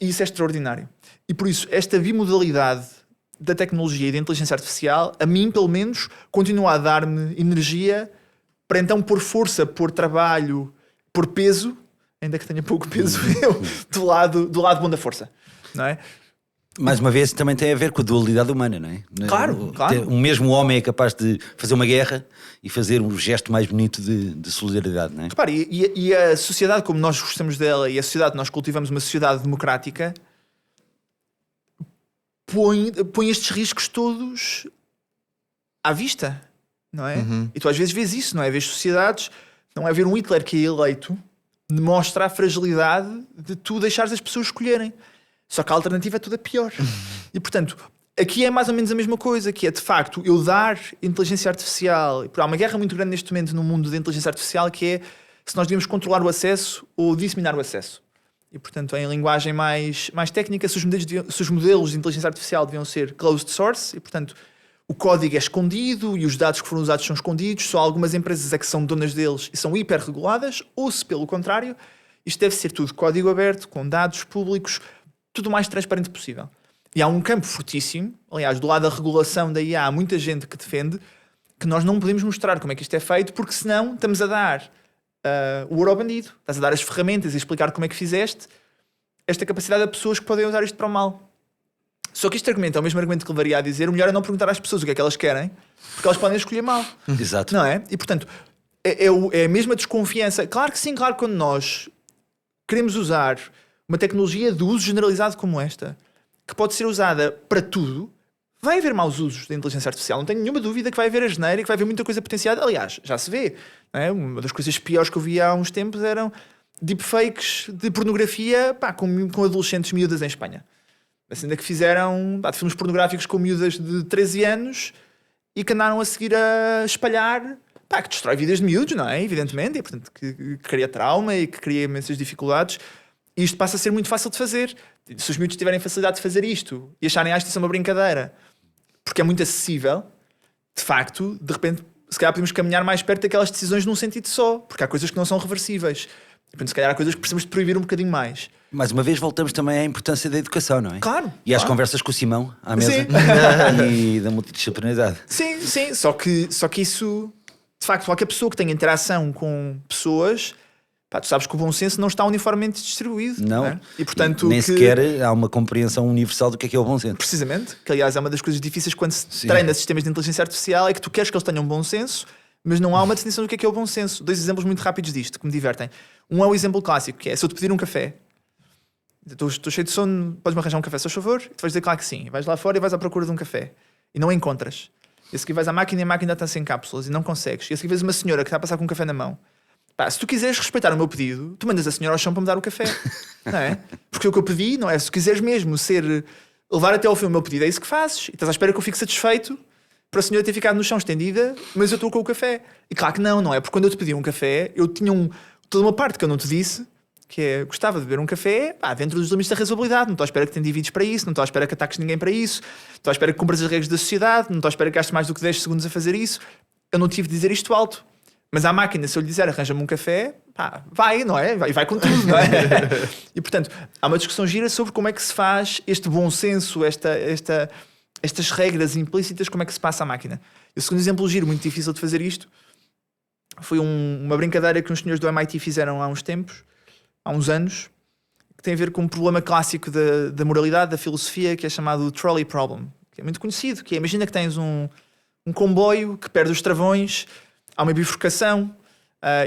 E isso é extraordinário. E, por isso, esta bimodalidade da tecnologia e da inteligência artificial, a mim, pelo menos, continua a dar-me energia para então pôr força, pôr trabalho, pôr peso, ainda que tenha pouco peso eu, do lado bom da força, não é? Mais uma vez, também tem a ver com a dualidade humana, não é? Claro. O mesmo homem é capaz de fazer uma guerra e fazer um gesto mais bonito de solidariedade, não é? Repare, e a sociedade como nós gostamos dela, e a sociedade que nós cultivamos, uma sociedade democrática, põe estes riscos todos à vista, não é? E tu às vezes vês isso, não é? Vês sociedades, não é ver um Hitler que é eleito, demonstra a fragilidade de tu deixares as pessoas escolherem. Só que a alternativa é toda pior. E, portanto, aqui é mais ou menos a mesma coisa, que é, de facto, eu dar inteligência artificial... Há uma guerra muito grande neste momento no mundo da inteligência artificial, que é se nós devemos controlar o acesso ou disseminar o acesso. E, portanto, em linguagem mais técnica, se os modelos de inteligência artificial deviam ser closed source, e, portanto, o código é escondido e os dados que foram usados são escondidos, só algumas empresas é que são donas deles e são hiperreguladas, ou se, pelo contrário, isto deve ser tudo código aberto, com dados públicos, tudo o mais transparente possível. E há um campo fortíssimo, aliás, do lado da regulação da IA há muita gente que defende que nós não podemos mostrar como é que isto é feito, porque senão estamos a dar o ouro ao bandido. Estás a dar as ferramentas e explicar como é que fizeste esta capacidade a pessoas que podem usar isto para o mal. Só que este argumento é o mesmo argumento que levaria a dizer o melhor é não perguntar às pessoas o que é que elas querem, porque elas podem escolher mal. Exato. Não é? E, portanto, é a mesma desconfiança. Claro que sim, claro que quando nós queremos usar uma tecnologia de uso generalizado como esta, que pode ser usada para tudo, vai haver maus usos da inteligência artificial. Não tenho nenhuma dúvida que vai haver asneira e que vai haver muita coisa potenciada. Aliás, já se vê. Não é? Uma das coisas piores que eu vi há uns tempos eram deepfakes de pornografia com adolescentes miúdas em Espanha. Assim, ainda que fizeram de filmes pornográficos com miúdas de 13 anos e que andaram a seguir a espalhar, que destrói vidas de miúdos, não é? Evidentemente. E, portanto, que cria trauma e que cria imensas dificuldades. E isto passa a ser muito fácil de fazer. Se os miúdos tiverem facilidade de fazer isto e acharem isto uma brincadeira, porque é muito acessível, de facto, de repente, se calhar podemos caminhar mais perto daquelas decisões num sentido só, porque há coisas que não são reversíveis. E, portanto, se calhar há coisas que precisamos de proibir um bocadinho mais. Mais uma vez voltamos também à importância da educação, não é? Claro. E às claro. conversas com o Simão à mesa e da multidisciplinaridade. Sim, sim. Só que isso, de facto, qualquer pessoa que tenha interação com pessoas, tu sabes que o bom senso não está uniformemente distribuído. Não. É? E, portanto, nem sequer há uma compreensão universal do que é o bom senso. Precisamente. Que, aliás, é uma das coisas difíceis quando se treina sistemas de inteligência artificial, é que tu queres que eles tenham bom senso, mas não há uma definição do que é o bom senso. 2 exemplos muito rápidos disto, que me divertem. Um é o exemplo clássico, que é, se eu te pedir um café, estou cheio de sono, podes-me arranjar um café, se faz favor? E tu vais dizer, claro que sim. Vais lá fora e vais à procura de um café. E não encontras. E a seguir vais à máquina e a máquina está sem cápsulas e não consegues. E a seguir vês uma senhora que está a passar com um café na mão. Se tu quiseres respeitar o meu pedido, tu mandas a senhora ao chão para me dar o café. Não é? Porque o que eu pedi, não é? Se tu quiseres mesmo levar até ao fim o meu pedido, é isso que fazes. E estás à espera que eu fique satisfeito para a senhora ter ficado no chão estendida, mas eu estou com o café. E claro que não é? Porque quando eu te pedi um café, eu tinha toda uma parte que eu não te disse que é, gostava de beber um café, dentro dos limites da razoabilidade, não estou à espera que te endivides para isso, não estou à espera que ataques ninguém para isso, estou à espera que cumpras as regras da sociedade, não estou à espera que gastes mais do que 10 segundos a fazer isso. Eu não tive de dizer isto alto. Mas à máquina, se eu lhe disser arranja-me um café, vai, não é? Vai com tudo, não é? E portanto, há uma discussão gira sobre como é que se faz este bom senso, estas regras implícitas, como é que se passa à máquina. E o segundo exemplo giro, muito difícil de fazer isto, foi uma brincadeira que uns senhores do MIT fizeram há uns anos, que tem a ver com um problema clássico da moralidade, da filosofia, que é chamado trolley problem, que é muito conhecido, que é, imagina que tens um comboio que perde os travões, há uma bifurcação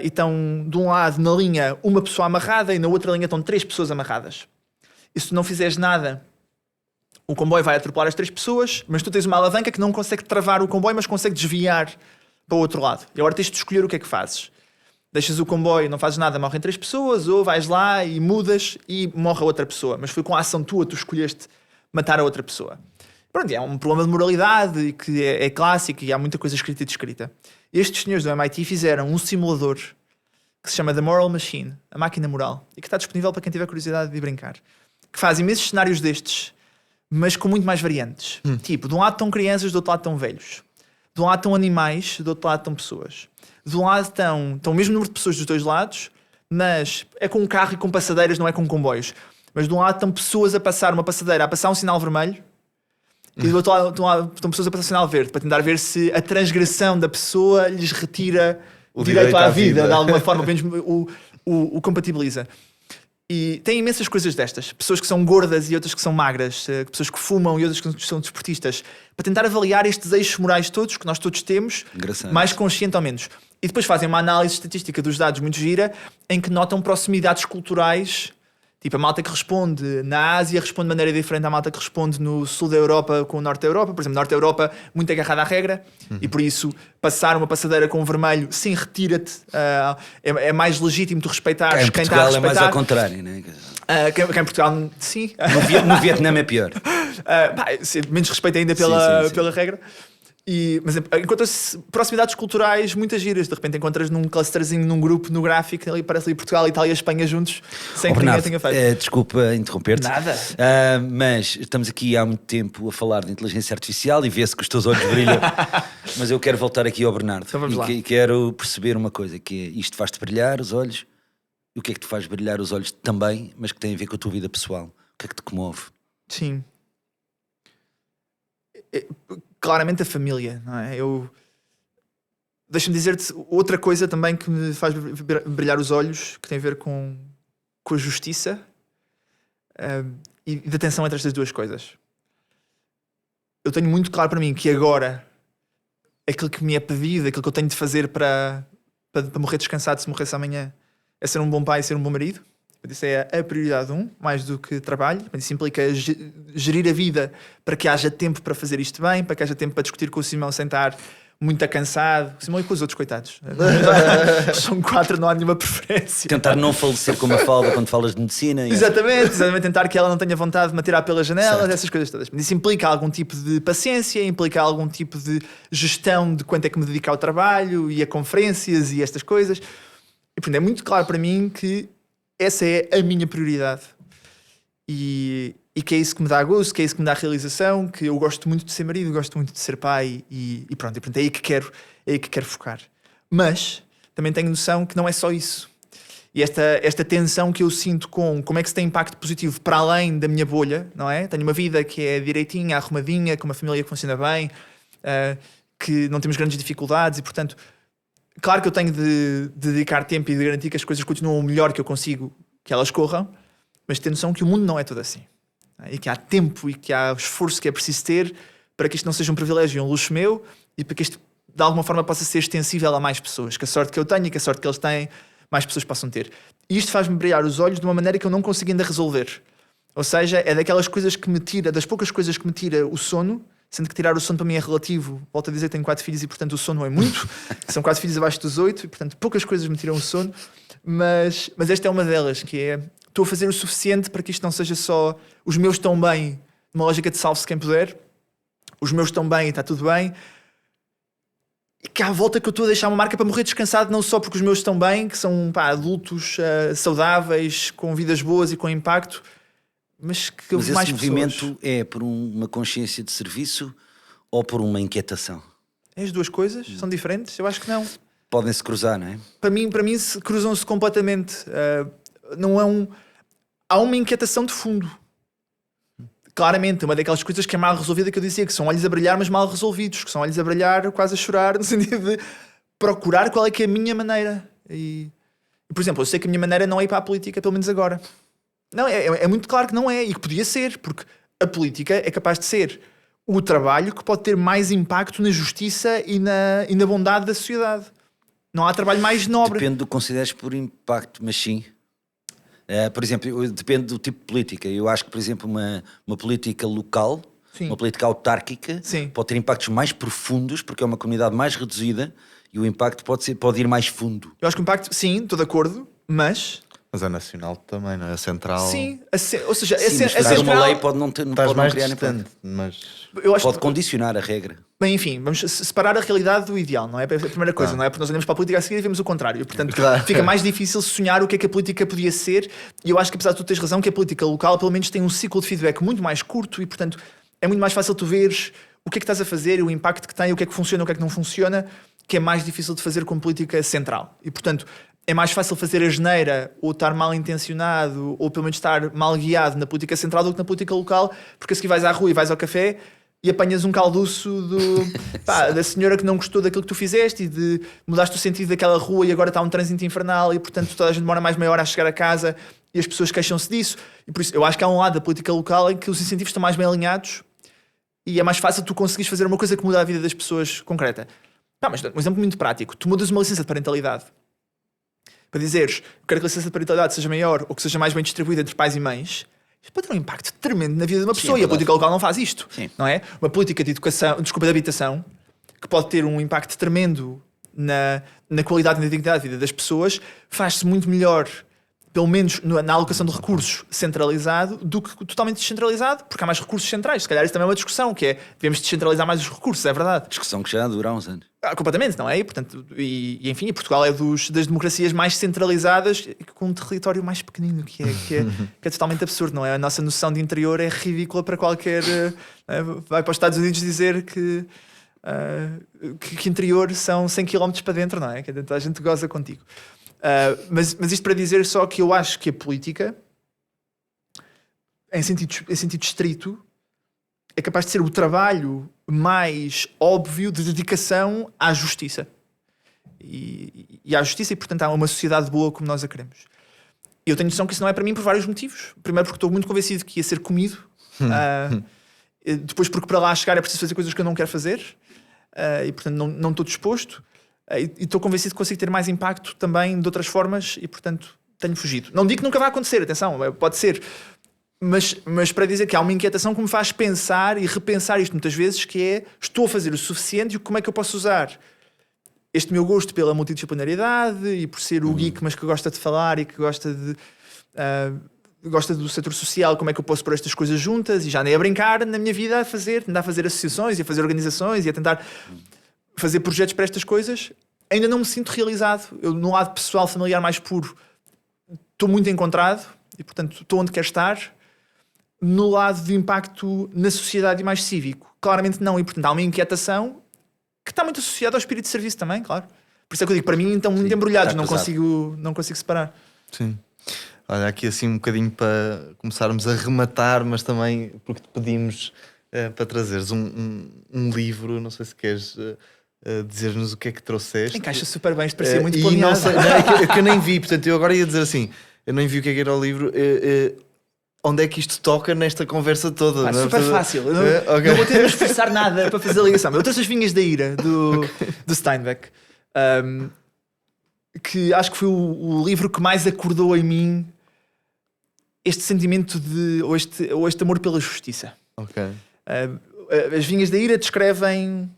e estão de um lado na linha uma pessoa amarrada e na outra linha estão 3 pessoas amarradas. E se tu não fizeres nada, o comboio vai atropelar as 3 pessoas, mas tu tens uma alavanca que não consegue travar o comboio, mas consegue desviar para o outro lado. E agora tens de escolher o que é que fazes. Deixas o comboio, não fazes nada, morrem 3 pessoas, ou vais lá e mudas e morre a outra pessoa. Mas foi com a ação tua, tu escolheste matar a outra pessoa. Pronto, é um problema de moralidade e que é clássico e há muita coisa escrita e descrita. Estes senhores do MIT fizeram um simulador que se chama The Moral Machine, a máquina moral, e que está disponível para quem tiver curiosidade de brincar. Que faz imensos cenários destes, mas com muito mais variantes. Tipo, de um lado estão crianças, do outro lado estão velhos. De um lado estão animais, do outro lado estão pessoas. De um lado estão o mesmo número de pessoas dos dois lados, mas é com um carro e com passadeiras, não é com comboios. Mas de um lado estão pessoas a passar uma passadeira, a passar um sinal vermelho, e do outro lado estão pessoas a passar um sinal verde, para tentar ver se a transgressão da pessoa lhes retira o direito à vida, de alguma forma, pelo menos o compatibiliza. E tem imensas coisas destas. Pessoas que são gordas e outras que são magras, pessoas que fumam e outras que são desportistas, para tentar avaliar estes eixos morais todos que nós todos temos, mais consciente ou menos. E depois fazem uma análise estatística dos dados muito gira, em que notam proximidades culturais. Tipo, a malta que responde na Ásia responde de maneira diferente à malta que responde no sul da Europa com o norte da Europa. Por exemplo, no norte da Europa, muito agarrada à regra, e por isso passar uma passadeira com o vermelho, sim, retira-te. É mais legítimo tu respeitares quem está a respeitar. É mais ao contrário, não é? Quem em Portugal, sim. No Vietnã é pior. Menos respeito ainda pela regra. Mas encontras proximidades culturais muitas giras. De repente encontras num clusterzinho, num grupo, no gráfico, ali parece ali Portugal, Itália e Espanha juntos, sem que ninguém tenha feito. Desculpa interromper-te. Nada. Mas estamos aqui há muito tempo a falar de inteligência artificial e vê-se que os teus olhos brilham. Mas eu quero voltar aqui ao Bernardo. Então vamos lá. Quero perceber uma coisa, que é, isto faz-te brilhar os olhos. E o que é que te faz brilhar os olhos também, mas que tem a ver com a tua vida pessoal? O que é que te comove? Sim. Claramente a família, não é? Deixa-me dizer-te outra coisa também que me faz brilhar os olhos, que tem a ver com a justiça e da tensão entre estas duas coisas. Eu tenho muito claro para mim que agora aquilo que me é pedido, aquilo que eu tenho de fazer para morrer descansado se morresse amanhã, é ser um bom pai e ser um bom marido. Isso é a prioridade 1, mais do que trabalho. Isso implica gerir a vida para que haja tempo para fazer isto bem, para que haja tempo para discutir com o Simão sem estar muito cansado. O Simão e com os outros, coitados. São 4, não há nenhuma preferência. Tentar não falecer como a Mafalda quando falas de medicina. Exatamente, tentar que ela não tenha vontade de me atirar pelas janelas, certo. Essas coisas todas. Mas isso implica algum tipo de paciência, implica algum tipo de gestão de quanto é que me dedico ao trabalho e a conferências e estas coisas. E, portanto, é muito claro para mim que essa é a minha prioridade e que é isso que me dá gosto, que é isso que me dá realização, que eu gosto muito de ser marido, gosto muito de ser pai e pronto, e portanto é aí que quero focar. Mas também tenho noção que não é só isso. E esta tensão que eu sinto com como é que se tem impacto positivo para além da minha bolha, não é? Tenho uma vida que é direitinha, arrumadinha, com uma família que funciona bem, que não temos grandes dificuldades e portanto claro que eu tenho de dedicar tempo e de garantir que as coisas continuam o melhor que eu consigo que elas corram, mas ter noção que o mundo não é todo assim. E que há tempo e que há esforço que é preciso ter para que isto não seja um privilégio e um luxo meu e para que isto de alguma forma possa ser extensível a mais pessoas. Que a sorte que eu tenho e que a sorte que eles têm, mais pessoas possam ter. E isto faz-me brilhar os olhos de uma maneira que eu não consigo ainda resolver. Ou seja, é daquelas coisas que me tira, das poucas coisas que me tira o sono, sendo que tirar o sono para mim é relativo. Volto a dizer que tenho 4 filhos e portanto o sono é muito. São 4 filhos abaixo dos 8 e portanto poucas coisas me tiram o sono. Mas esta é uma delas, que é estou a fazer o suficiente para que isto não seja só os meus estão bem, numa lógica de salve-se quem puder, os meus estão bem e está tudo bem. e que à volta que eu estou a deixar uma marca para morrer descansado, não só porque os meus estão bem, que são adultos saudáveis, com vidas boas e com impacto, mas que Mas esse mais movimento pessoas. é por uma consciência de serviço ou por uma inquietação? As duas coisas são diferentes? Eu acho que não. Podem-se cruzar, não é? Para mim cruzam-se completamente. Não é há uma inquietação de fundo. Claramente, uma daquelas coisas que é mal resolvida, que eu dizia, que são olhos a brilhar, mas mal resolvidos, que são olhos a brilhar, quase a chorar, no sentido de procurar qual é que é a minha maneira. E, por exemplo, eu sei que a minha maneira não é ir para a política, pelo menos agora. Não, é muito claro que não é, e que podia ser, porque a política é capaz de ser o trabalho que pode ter mais impacto na justiça e na bondade da sociedade. Não há trabalho mais nobre. Depende do que consideres por impacto, mas sim. Por exemplo, depende do tipo de política. Eu acho que, por exemplo, uma política local, Sim. uma política autárquica, Sim. pode ter impactos mais profundos, porque é uma comunidade mais reduzida e o impacto pode ir mais fundo. Eu acho que o impacto, sim, estou de acordo, mas Mas a nacional também, não é? A central. sim, ou seja, Sim, mas a fazer uma central- lei pode não, Estás pode não mais criar distante, impacto. mas. eu acho Pode que, condicionar a regra. bem, enfim, vamos separar a realidade do ideal, não é? A primeira coisa, Ah. não é? Porque nós olhamos para a política a seguir e vemos o contrário. Portanto, Claro. fica mais difícil sonhar o que é que a política podia ser. E eu acho que, apesar de tu teres razão, que a política local pelo menos tem um ciclo de feedback muito mais curto e, portanto, é muito mais fácil tu veres o que é que estás a fazer e o impacto que tem, o que é que funciona, o que é que não funciona, que é mais difícil de fazer com política central. E, portanto, é mais fácil fazer a geneira ou estar mal intencionado ou pelo menos estar mal guiado na política central do que na política local, porque a seguir vais à rua e vais ao café e apanhas um calduço da senhora que não gostou daquilo que tu fizeste e de mudaste o sentido daquela rua e agora está um trânsito infernal e portanto toda a gente demora mais meia hora a chegar a casa e as pessoas queixam-se disso. E por isso eu acho que há um lado da política local em que os incentivos estão mais bem alinhados e é mais fácil tu conseguires fazer uma coisa que muda a vida das pessoas concreta. Mas um exemplo muito prático: tu mudas uma licença de parentalidade para dizeres que quero que a licença de parentalidade seja maior ou que seja mais bem distribuída entre pais e mães. Isto pode ter um impacto tremendo na vida de uma pessoa, é e a verdade. política local não faz isto. Sim. Não é? Uma política de educação, desculpa, de habitação, que pode ter um impacto tremendo na qualidade e na dignidade da vida das pessoas, faz-se muito melhor, pelo menos na alocação de recursos, centralizado do que totalmente descentralizado, porque há mais recursos centrais. Se calhar isso também é uma discussão, que é devemos descentralizar mais os recursos, é verdade. Discussão que já dura há uns anos. Completamente, não é? E, portanto, enfim, Portugal é das democracias mais centralizadas com um território mais pequenino, que é totalmente absurdo, não é? A nossa noção de interior é ridícula para qualquer... vai para os Estados Unidos dizer que interior são 100 km para dentro, não é? Que a gente goza contigo. Mas isto para dizer só que eu acho que a política, em sentido estrito, é capaz de ser o trabalho mais óbvio de dedicação à justiça. E à justiça, e portanto há uma sociedade boa como nós a queremos. Eu tenho noção que isso não é para mim por vários motivos. Primeiro porque estou muito convencido que ia ser comido. Depois porque para lá chegar é preciso fazer coisas que eu não quero fazer. E portanto não estou disposto. E estou convencido que consigo ter mais impacto também de outras formas e portanto tenho fugido. Não digo que nunca vai acontecer, atenção, pode ser. Mas para dizer que há uma inquietação que me faz pensar e repensar isto muitas vezes, que é: estou a fazer o suficiente e como é que eu posso usar este meu gosto pela multidisciplinariedade e por ser o geek, mas que gosta de falar e que gosta do setor social, como é que eu posso pôr estas coisas juntas? E já nem a brincar na minha vida tentar fazer associações e a fazer organizações e a tentar fazer projetos para estas coisas. Ainda não me sinto realizado. Eu, no lado pessoal, familiar mais puro, estou muito encontrado e portanto estou onde quero estar. No lado de impacto na sociedade e mais cívico, claramente não. E portanto há uma inquietação que está muito associada ao espírito de serviço também, claro. Por isso é que eu digo, para mim estão muito embrulhados, está não consigo separar. Sim. Olha, aqui assim um bocadinho para começarmos a rematar, mas também porque te pedimos para trazeres um livro. Não sei se queres dizer-nos o que é que trouxeste. Encaixa super bem, isto parecia muito E planeado. não sei, não, é que eu nem vi, portanto eu agora ia dizer assim, eu nem vi o que era o livro. Onde é que isto toca nesta conversa toda? Ah, não é? super Portanto, fácil. Eu ok. não vou ter de me esforçar nada para fazer a ligação. Eu trouxe As Vinhas da Ira do Steinbeck, que acho que foi o livro que mais acordou em mim este sentimento ou este amor pela justiça. Ok. As Vinhas da Ira descrevem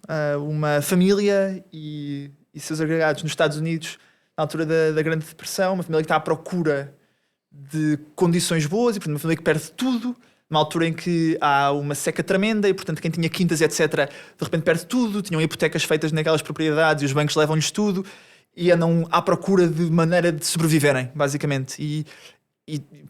uma família e seus agregados nos Estados Unidos na altura da Grande Depressão, uma família que está à procura de condições boas e, portanto, uma família que perde tudo, numa altura em que há uma seca tremenda e, portanto, quem tinha quintas, etc., de repente perde tudo, tinham hipotecas feitas naquelas propriedades e os bancos levam-lhes tudo e andam à procura de maneira de sobreviverem, basicamente. E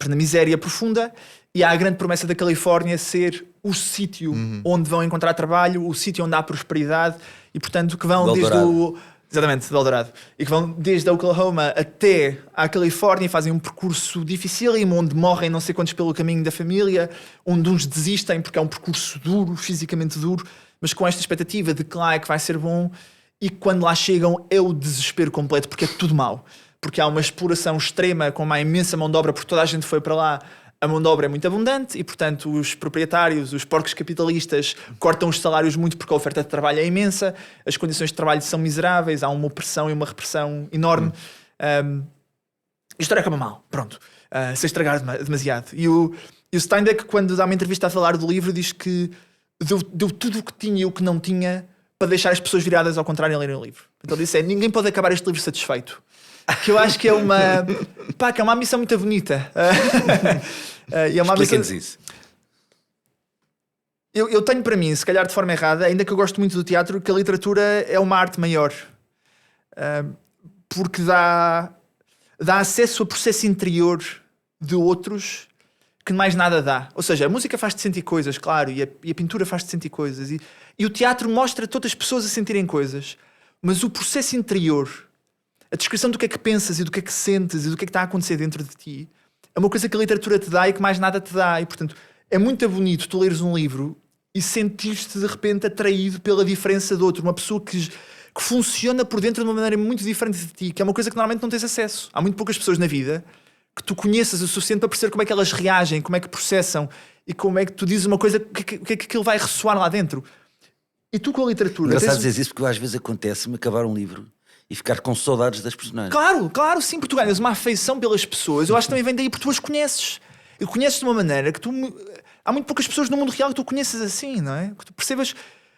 na miséria profunda. E há a grande promessa da Califórnia ser o sítio onde vão encontrar trabalho, o sítio onde há prosperidade e, portanto, que vão desde o... Exatamente, de Eldorado. E que vão desde a Oklahoma até à Califórnia e fazem um percurso dificílimo, onde morrem não sei quantos pelo caminho da família, onde uns desistem porque é um percurso duro, fisicamente duro, mas com esta expectativa de que lá é que vai ser bom, e quando lá chegam é o desespero completo, porque é tudo mau. Porque há uma exploração extrema com uma imensa mão de obra, porque toda a gente foi para lá. A mão de obra é muito abundante e, portanto, os proprietários, os porcos capitalistas cortam os salários muito porque a oferta de trabalho é imensa, as condições de trabalho são miseráveis, há uma opressão e uma repressão enorme. A história acaba mal, pronto, sem estragar demasiado. E o Steinbeck, quando dá uma entrevista a falar do livro, diz que deu tudo o que tinha e o que não tinha para deixar as pessoas viradas ao contrário a lerem o livro. Então ele disse, ninguém pode acabar este livro satisfeito. Que eu acho que é uma... Pá, que é uma missão muito bonita. E é uma Explica-nos isso. Eu tenho para mim, se calhar de forma errada, ainda que eu gosto muito do teatro, que a literatura é uma arte maior. Porque dá acesso a processo interior de outros que mais nada dá. Ou seja, a música faz-te sentir coisas, claro, e a pintura faz-te sentir coisas. E o teatro mostra todas as pessoas a sentirem coisas. Mas o processo interior, a descrição do que é que pensas e do que é que sentes e do que é que está a acontecer dentro de ti, é uma coisa que a literatura te dá e que mais nada te dá. E, portanto, é muito bonito tu leres um livro e sentir-te de repente atraído pela diferença do outro. Uma pessoa que funciona por dentro de uma maneira muito diferente de ti, que é uma coisa que normalmente não tens acesso. Há muito poucas pessoas na vida que tu conheças o suficiente para perceber como é que elas reagem, como é que processam e como é que tu dizes uma coisa, o que é que aquilo vai ressoar lá dentro. E tu com a literatura... Engraçado dizer isso porque às vezes acontece-me acabar um livro e ficar com saudades das personagens. Claro, sim, porque tu ganhas uma afeição pelas pessoas. Eu acho que também vem daí porque tu as conheces. E conheces de uma maneira que tu... Há muito poucas pessoas no mundo real que tu conheces assim, não é? Que tu percebas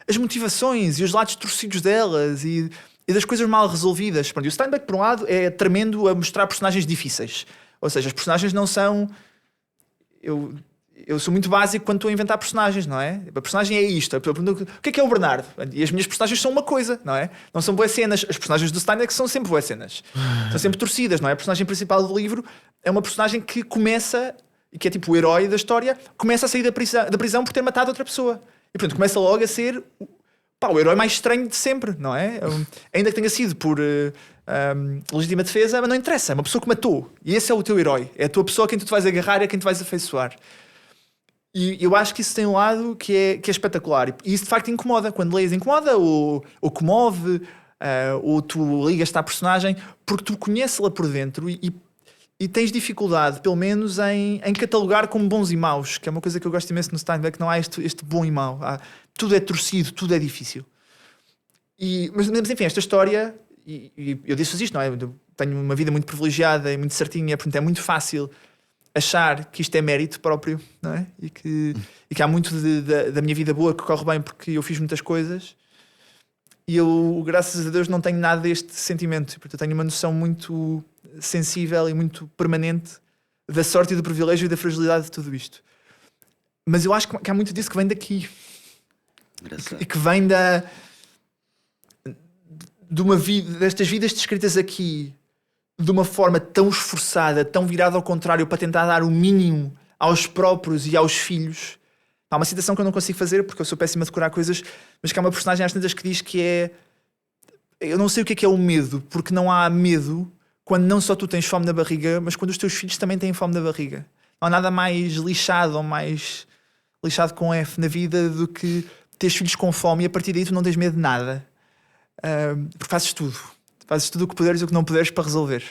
as motivações e os lados torcidos delas e das coisas mal resolvidas. Pronto, e o Steinbeck, por um lado, é tremendo a mostrar personagens difíceis. Ou seja, as personagens não são... Eu sou muito básico quando estou a inventar personagens, não é? A personagem é isto. A pessoa pergunta, o que é o Bernardo? E as minhas personagens são uma coisa, não é? Não são boas cenas. As personagens do Steinbeck são sempre boas cenas. São sempre torcidas, não é? A personagem principal do livro é uma personagem que começa, e que é tipo o herói da história, começa a sair da prisão por ter matado outra pessoa. E portanto começa logo a ser o herói mais estranho de sempre, não é? Ainda que tenha sido por legítima defesa, mas não interessa. É uma pessoa que matou. E esse é o teu herói. É a tua pessoa a quem tu te vais agarrar e a quem te vais afeiçoar. E eu acho que isso tem um lado que é espetacular. E isso de facto incomoda. Quando lês, incomoda ou comove, ou tu ligas-te à personagem, porque tu conheces-la por dentro e tens dificuldade, pelo menos, em catalogar como bons e maus, que é uma coisa que eu gosto imenso no Steinbeck. Não há este bom e mau. Tudo é torcido, tudo é difícil. Mas enfim, esta história, e eu disse isto, não é? Eu tenho uma vida muito privilegiada e muito certinha, portanto é muito fácil achar que isto é mérito próprio, não é? E que há muito da minha vida boa que corre bem porque eu fiz muitas coisas e eu, graças a Deus, não tenho nada deste sentimento. Porque eu tenho uma noção muito sensível e muito permanente da sorte e do privilégio e da fragilidade de tudo isto. Mas eu acho que há muito disso que vem daqui. E que vem de uma vida, destas vidas descritas aqui de uma forma tão esforçada, tão virada ao contrário, para tentar dar o mínimo aos próprios e aos filhos. Há uma citação que eu não consigo fazer porque eu sou péssimo a decorar coisas, mas que há uma personagem às tantas que diz que é... Eu não sei o que é o medo, porque não há medo quando não só tu tens fome na barriga, mas quando os teus filhos também têm fome na barriga. Não há nada mais lixado ou mais lixado com F na vida do que teres filhos com fome e a partir daí tu não tens medo de nada. Porque fazes tudo o que puderes e o que não puderes para resolver.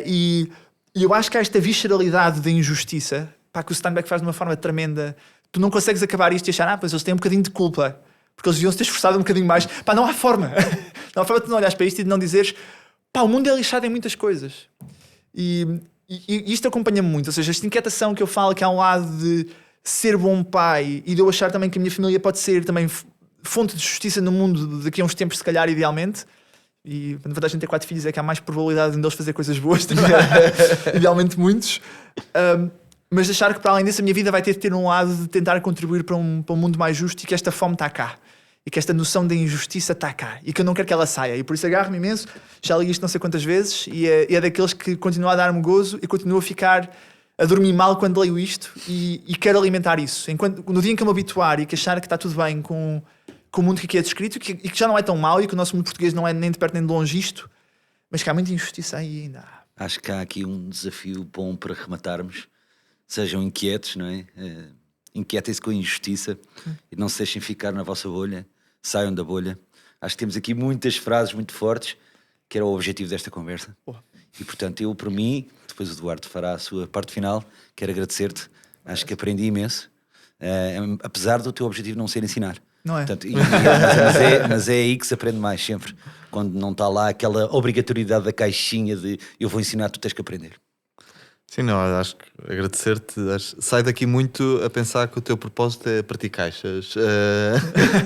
E eu acho que há esta visceralidade da injustiça, que o Steinbeck faz de uma forma tremenda. Tu não consegues acabar isto e achar, pois eles têm um bocadinho de culpa, porque eles deviam se ter esforçado um bocadinho mais. Não há forma. Não há forma de tu não olhares para isto e de não dizeres, o mundo é lixado em muitas coisas. E isto acompanha-me muito. Ou seja, esta inquietação que eu falo, que há um lado de ser bom pai e de eu achar também que a minha família pode ser também fonte de justiça no mundo daqui a uns tempos, se calhar, idealmente. E a vantagem de ter 4 filhos é que há mais probabilidade de eles fazer coisas boas também. Idealmente muitos. mas achar que para além disso a minha vida vai ter um lado de tentar contribuir para um mundo mais justo e que esta fome está cá. E que esta noção da injustiça está cá. E que eu não quero que ela saia. E por isso agarro-me imenso. Já li isto não sei quantas vezes. E é daqueles que continua a dar-me gozo e continua a ficar a dormir mal quando leio isto. E quero alimentar isso. No dia em que eu me habituar e que achar que está tudo bem com o mundo que aqui é descrito e que já não é tão mau e que o nosso mundo português não é nem de perto nem de longe isto, mas que há muita injustiça aí ainda. Acho que há aqui um desafio bom para rematarmos. Sejam inquietos, não é? Inquietem-se com a injustiça e não se deixem ficar na vossa bolha. Saiam da bolha. Acho que temos aqui muitas frases muito fortes, que era o objetivo desta conversa. E portanto, eu, por mim, depois o Eduardo fará a sua parte final, quero agradecer-te. Acho que aprendi imenso, apesar do teu objetivo não ser ensinar. Não é? Portanto, mas é aí que se aprende mais sempre. Quando não está lá aquela obrigatoriedade da caixinha de eu vou ensinar, tu tens que aprender. Sim, não, acho que agradecer-te. Sai daqui muito a pensar que o teu propósito é partir caixas,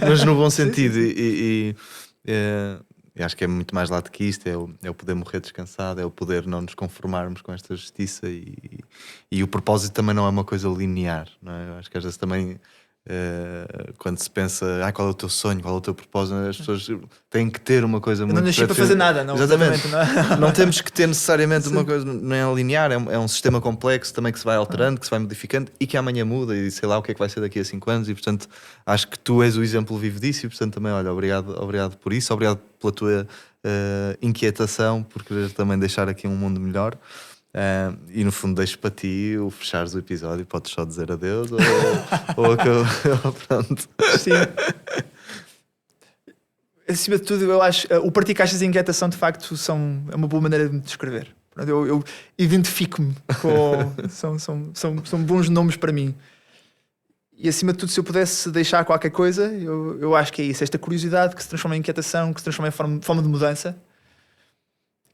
mas no bom sentido. E acho que é muito mais lado que isto: é o poder morrer descansado, é o poder não nos conformarmos com esta justiça. E o propósito também não é uma coisa linear, não é? Eu acho que às vezes também. Quando se pensa qual é o teu sonho, qual é o teu propósito, as pessoas têm que ter uma coisa muito. Não nasci para fazer nada, não. Exatamente. Não. Não temos que ter necessariamente uma coisa, não é linear, é um sistema complexo também que se vai alterando, que se vai modificando e que amanhã muda e sei lá o que é que vai ser daqui a 5 anos. E portanto acho que tu és o exemplo vivo disso. E portanto também, olha, obrigado por isso, obrigado pela tua inquietação, por querer também deixar aqui um mundo melhor. E no fundo deixo para ti o fechares o episódio, podes só dizer adeus ou pronto. Sim. Acima de tudo, eu acho o partir caixas e inquietação de facto é uma boa maneira de me descrever. Eu identifico-me com. São bons nomes para mim. E acima de tudo, se eu pudesse deixar qualquer coisa, eu acho que é isso, esta curiosidade que se transforma em inquietação, que se transforma em fome de mudança.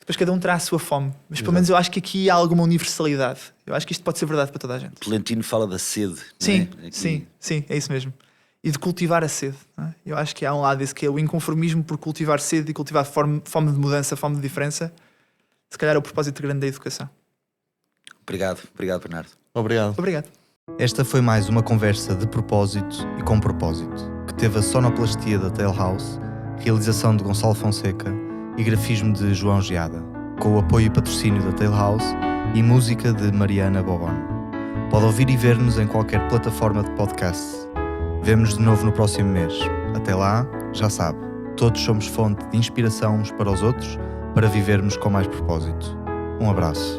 Depois cada um terá a sua fome. Mas pelo menos eu acho que aqui há alguma universalidade. Eu acho que isto pode ser verdade para toda a gente. Tolentino fala da sede. Sim, não é? sim, é isso mesmo. E de cultivar a sede. Não é? Eu acho que há um lado desse que é o inconformismo por cultivar sede e cultivar fome de mudança, fome de diferença. Se calhar é o propósito grande da educação. Obrigado, Bernardo. Obrigado. Esta foi mais uma conversa de propósito e com propósito, que teve a sonoplastia da Tail House, realização de Gonçalo Fonseca e grafismo de João Geada, com o apoio e patrocínio da Tail House e música de Mariana Bobon. Pode ouvir e ver-nos em qualquer plataforma de podcast. Vemo-nos de novo no próximo mês. Até lá, já sabe, todos somos fonte de inspiração uns para os outros, para vivermos com mais propósito. Um abraço.